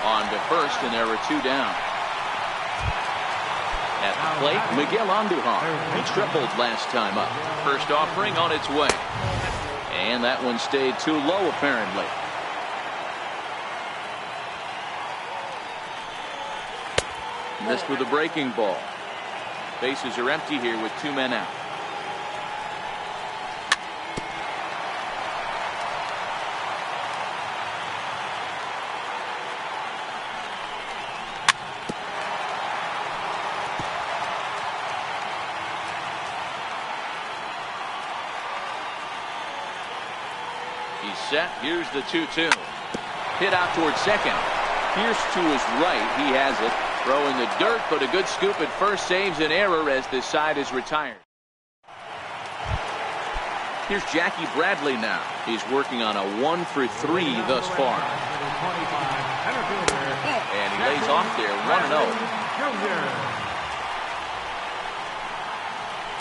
On to first, and there were 2 down. At the plate, Miguel Andujar. He tripled last time up. First offering on its way. And that one stayed too low, apparently. Missed with a breaking ball. Bases are empty here with 2 men out. He's set. Here's the 2-2. Hit out towards second. Pierce to his right. He has it. Throw in the dirt, but a good scoop at first saves an error as this side is retired. Here's Jackie Bradley now. He's working on a 1 for 3 thus far. And he lays off there, 1-0.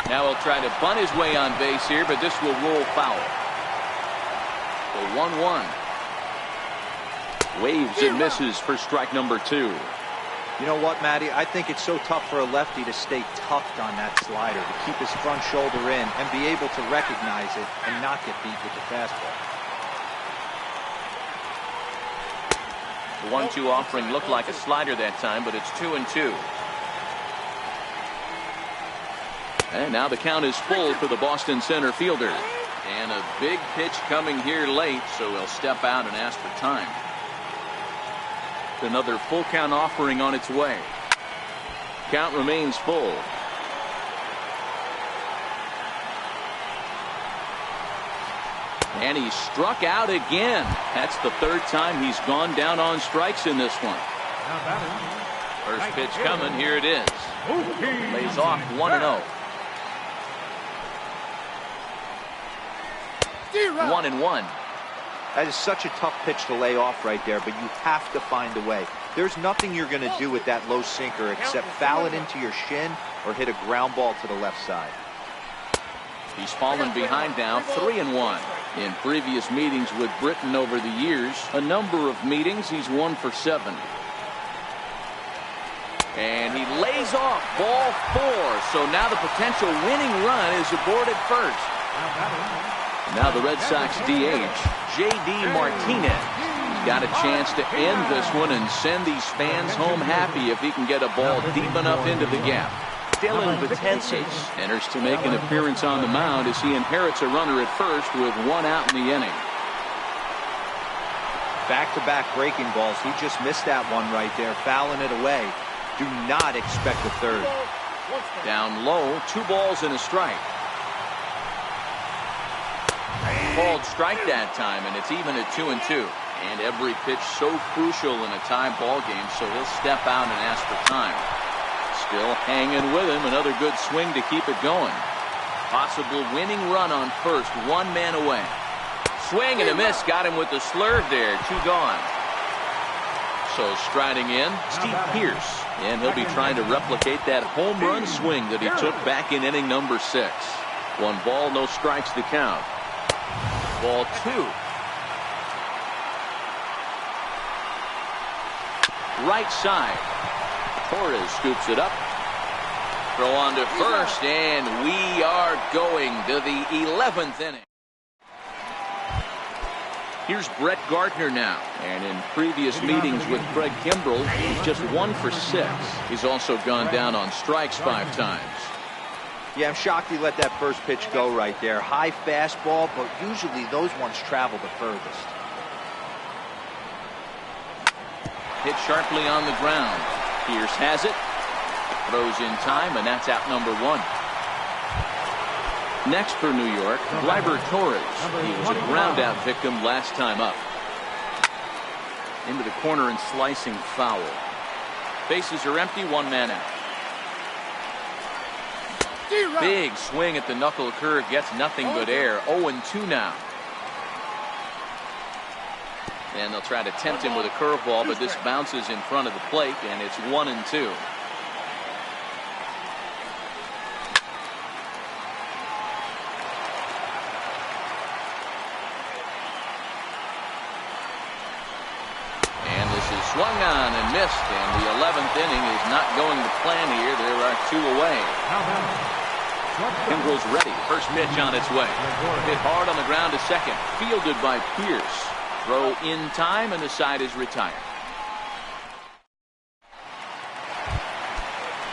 Now he'll try to bunt his way on base here, but this will roll foul. The 1-1. Waves and misses for strike number 2. You know what, Matty? I think it's so tough for a lefty to stay tucked on that slider, to keep his front shoulder in and be able to recognize it and not get beat with the fastball. The 1-2 offering looked like a slider that time, but it's 2-2. And now the count is full for the Boston center fielder. And a big pitch coming here late, so he'll step out and ask for time. Another full count offering on its way. Count remains full. And he struck out again. That's the 3rd time he's gone down on strikes in this one. First pitch coming. Here it is. Lays off 1-0. 1-1. That is such a tough pitch to lay off right there, but you have to find a way. There's nothing you're going to do with that low sinker except foul it into your shin or hit a ground ball to the left side. He's fallen behind now, 3-1. In previous meetings with Britton over the years, a number of meetings, he's 1 for 7. And he lays off ball 4. So now the potential winning run is aboard at first. Now the Red Sox DH, J.D. Martinez. He's got a chance to end this one and send these fans home happy if he can get a ball deep enough into the gap. Dylan Betances enters to make an appearance on the mound as he inherits a runner at first with 1 out in the inning. Back-to-back breaking balls. He just missed that one right there, fouling it away. Do not expect a third. Down low, 2 balls and a strike. Called strike that time, and it's even at 2-2. And every pitch so crucial in a tie ball game, so he'll step out and ask for time. Still hanging with him, another good swing to keep it going. Possible winning run on first, 1 man away. Swing and a miss, got him with the slurve there, 2 gone. So striding in, Steve Pierce, and he'll be trying to replicate that home run swing that he took back in inning number 6. 1 ball, no strikes to count. Ball 2. Right side. Torres scoops it up. Throw on to first, and we are going to the 11th inning. Here's Brett Gardner now. And in previous meetings with Craig Kimbrell, he's just 1 for 6. He's also gone down on strikes 5 times. Yeah, I'm shocked he let that first pitch go right there. High fastball, but usually those ones travel the furthest. Hit sharply on the ground. Pierce has it. Throws in time, and that's out number 1. Next for New York, Gleyber Torres. He was a ground-out victim last time up. Into the corner and slicing foul. Bases are empty, 1 man out. Big swing at the knuckle curve, gets nothing but air. 0-2 now. And they'll try to tempt him with a curveball, but this bounces in front of the plate, and it's 1-2. And this is swung on and missed, and the 11th inning is not going to plan here. There are 2 away. Kimbrel's ready. First pitch on its way. Hit hard on the ground to second. Fielded by Pierce. Throw in time, and the side is retired.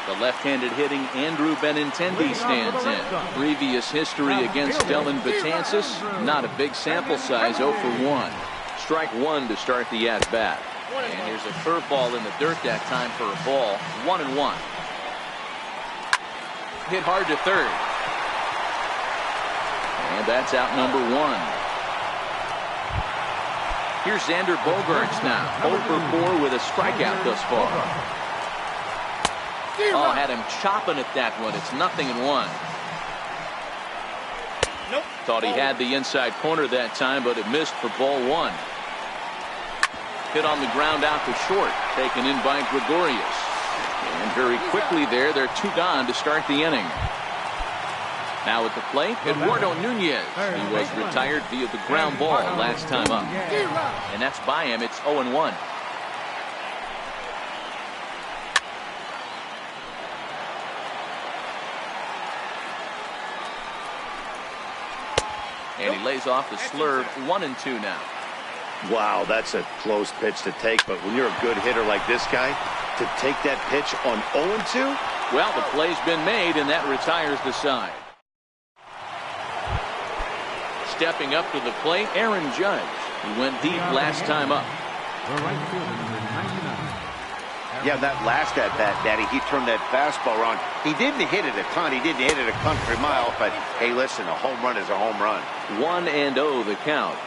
The left-handed hitting Andrew Benintendi stands in. Previous history against Dylan Betances, not a big sample size, 0 for 1. Strike 1 to start the at-bat. And here's a curveball in the dirt that time for a ball. 1-1. Hit hard to third. And that's out number 1. Here's Xander Bogaerts now. 0 for 4 with a strikeout thus far. Oh, had him chopping at that one. It's 0-1. Nope. Thought he had the inside corner that time, but it missed for ball 1. Hit on the ground out to short. Taken in by Gregorius. And very quickly there, they're 2 gone to start the inning. Now at the plate, Eduardo Nunez. He was retired via the ground ball last time up. And that's by him. It's 0-1. And he lays off the slurve. 1-2 now. Wow, that's a close pitch to take, but when you're a good hitter like this guy, to take that pitch on 0-2? Well, the play's been made, and that retires the side. Stepping up to the plate, Aaron Judge. He went deep last time up. Yeah, that last at-bat, Daddy, he turned that fastball around. He didn't hit it a ton. He didn't hit it a country mile, but, hey, listen, a home run is a home run. 1-0 the count.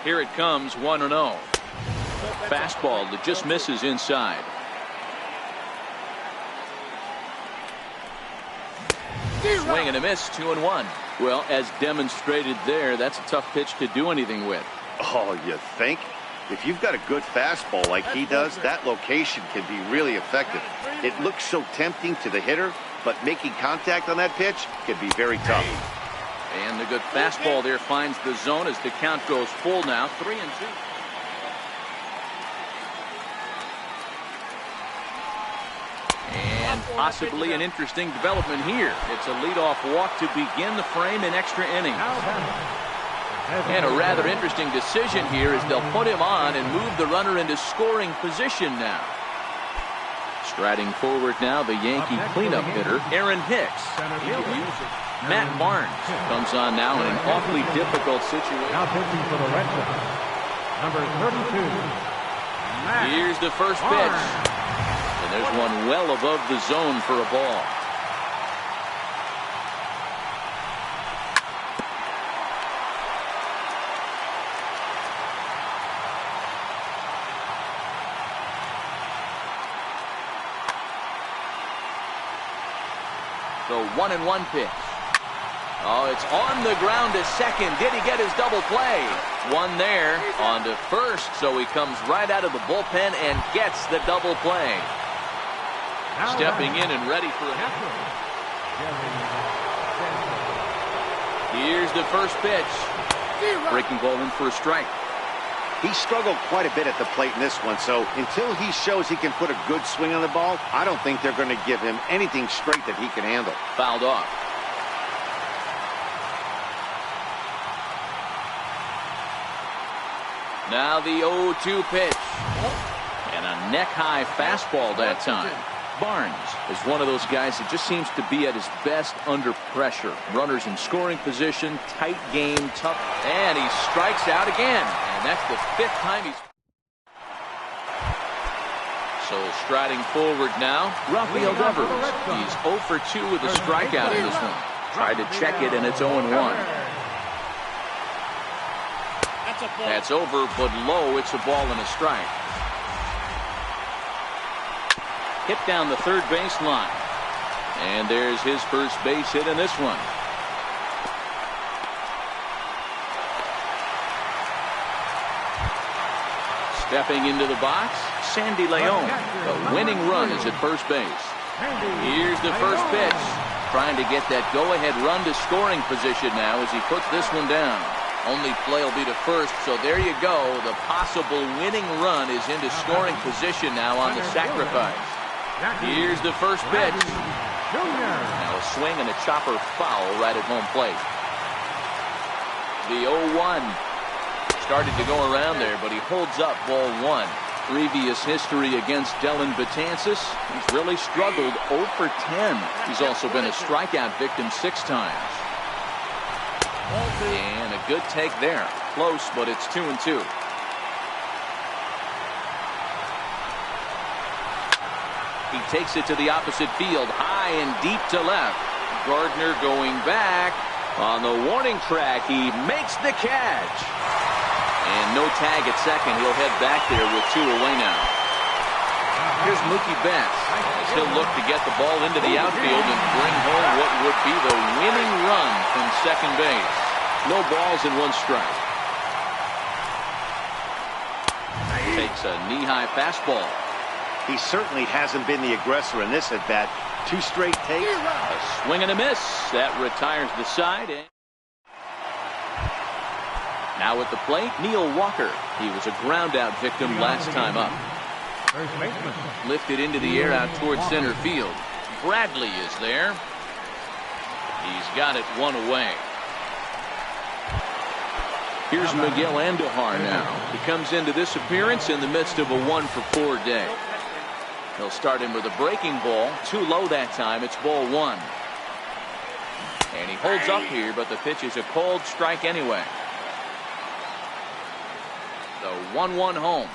Here it comes, 1-0. Fastball that just misses inside. Swing and a miss, 2-1. Well, as demonstrated there, that's a tough pitch to do anything with. Oh, you think? If you've got a good fastball like he does, that location can be really effective. It looks so tempting to the hitter, but making contact on that pitch can be very tough. And the good fastball there finds the zone as the count goes full now, 3-2. And possibly an interesting development here. It's a leadoff walk to begin the frame in extra innings. And a rather interesting decision here as they'll put him on and move the runner into scoring position now. Striding forward now, the Yankee cleanup hitter, Aaron Hicks. Matt Barnes comes on now in an awfully difficult situation. Now pitching for the Red Sox, number 32. Here's the first pitch. And there's one well above the zone for a ball. The 1-1 pitch. Oh, it's on the ground to second. Did he get his double play? One there on to first, so he comes right out of the bullpen and gets the double play. Stepping in and ready for it. Here's the first pitch. Breaking ball in for a strike. He struggled quite a bit at the plate in this one, so until he shows he can put a good swing on the ball, I don't think they're going to give him anything straight that he can handle. Fouled off. Now the 0-2 pitch. And a neck-high fastball that time. Barnes is one of those guys that just seems to be at his best under pressure. Runners in scoring position, tight game, tough, and he strikes out again. And that's the 5th time he's... So striding forward now, Rafael Devers. He's 0 for 2 with a strikeout in this one. Tried to check it, and it's 0-1. That's over, but low. It's a ball and a strike. Hit down the third baseline. And there's his first base hit in this one. Stepping into the box, Sandy Leon. The winning run is at first base. Here's the first pitch. Trying to get that go-ahead run to scoring position now as he puts this one down. Only play will be to first, so there you go. The possible winning run is into scoring position now on the sacrifice. Here's the first pitch. Now a swing and a chopper foul right at home plate. The 0-1 started to go around there, but he holds up ball one. Previous history against Dellin Betances, he's really struggled 0 for 10. He's also been a strikeout victim 6 times. And a good take there. Close, but it's 2-2. He takes it to the opposite field, high and deep to left. Gardner going back. On the warning track, he makes the catch. And no tag at second. He'll head back there with 2 away now. Here's Mookie Betts as he'll look to get the ball into the outfield and bring home what would be the winning run from second base. No balls and 1 strike. Takes a knee-high fastball. He certainly hasn't been the aggressor in this at-bat. 2 straight takes. A swing and a miss. That retires the side. Now at the plate, Neil Walker. He was a ground-out victim last time up. Lifted into the air out towards center field. Bradley is there. He's got it 1 away. Here's Miguel Andujar now. He comes into this appearance in the midst of a 1 for 4 day. He'll start him with a breaking ball. Too low that time. It's ball 1. And he holds up here, but the pitch is a cold strike anyway. The 1-1 home.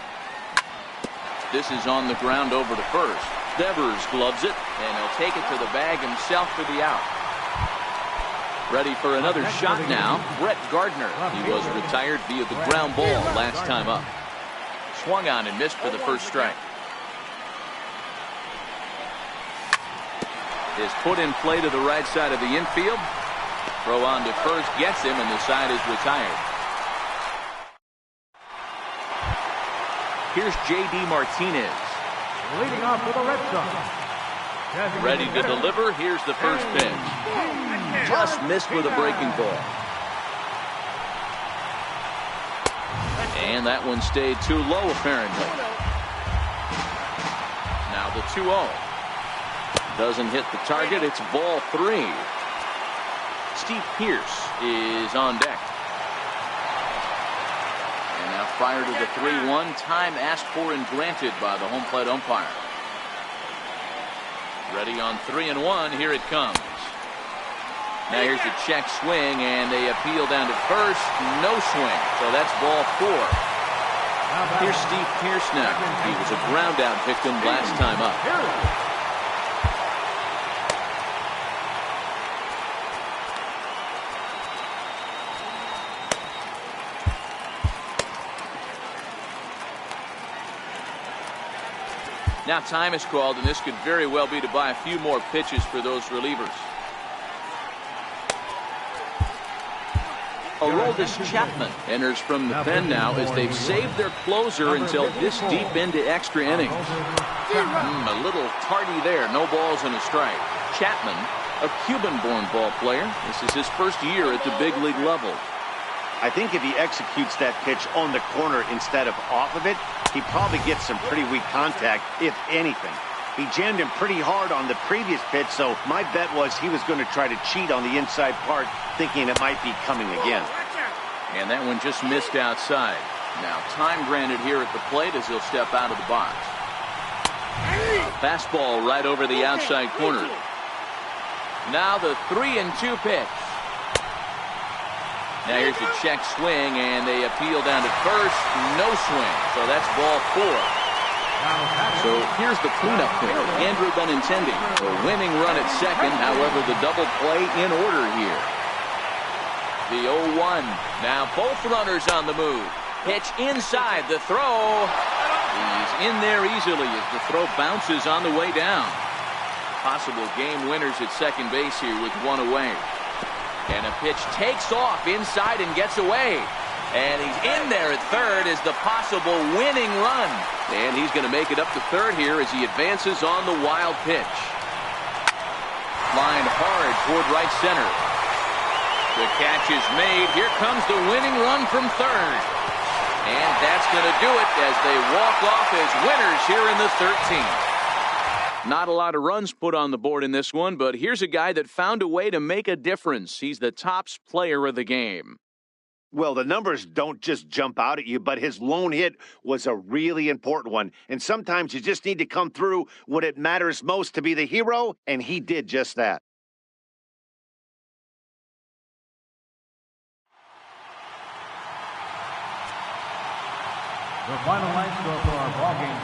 This is on the ground over to first. Devers gloves it, and he'll take it to the bag himself for the out. Ready for another shot now. Brett Gardner. He was retired via the ground ball last time up. Swung on and missed for the first strike. Is put in play to the right side of the infield. Throw on to first gets him, and the side is retired. Here's J.D. Martinez. Leading off for the Red Sox. Ready to deliver. Here's the first pitch. Just missed with a breaking ball. And that one stayed too low apparently. Now the 2-0. Doesn't hit the target. It's ball 3. Steve Pearce is on deck. And now prior to the 3-1, time asked for and granted by the home plate umpire. Ready on 3-1. Here it comes. Now here's the check swing, and they appeal down to first. No swing. So that's ball 4. Here's Steve Pearce now. He was a ground out victim last time up. Now time is called, and this could very well be to buy a few more pitches for those relievers. Aroldis Chapman enters from the pen now as they've saved their closer until this deep into extra innings. A little tardy there. No balls and a strike. Chapman, a Cuban-born ball player. This is his first year at the big league level. I think if he executes that pitch on the corner instead of off of it, he probably gets some pretty weak contact, if anything. He jammed him pretty hard on the previous pitch, so my bet was he was going to try to cheat on the inside part, thinking it might be coming again. And that one just missed outside. Now time granted here at the plate as he'll step out of the box. Fastball right over the outside corner. Now the 3-2 pitch. Now here's the check swing, and they appeal down to first. No swing. So that's ball 4. So here's the cleanup hitter, Andrew Benintendi. The winning run at second. However, the double play in order here. The 0-1. Now both runners on the move. Pitch inside. The throw. He's in there easily as the throw bounces on the way down. Possible game winners at second base here with 1 away. And a pitch takes off inside and gets away. And he's in there at third as the possible winning run. And he's going to make it up to third here as he advances on the wild pitch. Lined hard toward right center. The catch is made. Here comes the winning run from third. And that's going to do it as they walk off as winners here in the 13th. Not a lot of runs put on the board in this one, but here's a guy that found a way to make a difference. He's the tops player of the game. Well, the numbers don't just jump out at you, but his lone hit was a really important one. And sometimes you just need to come through when it matters most to be the hero, and he did just that. The final line score for our ball game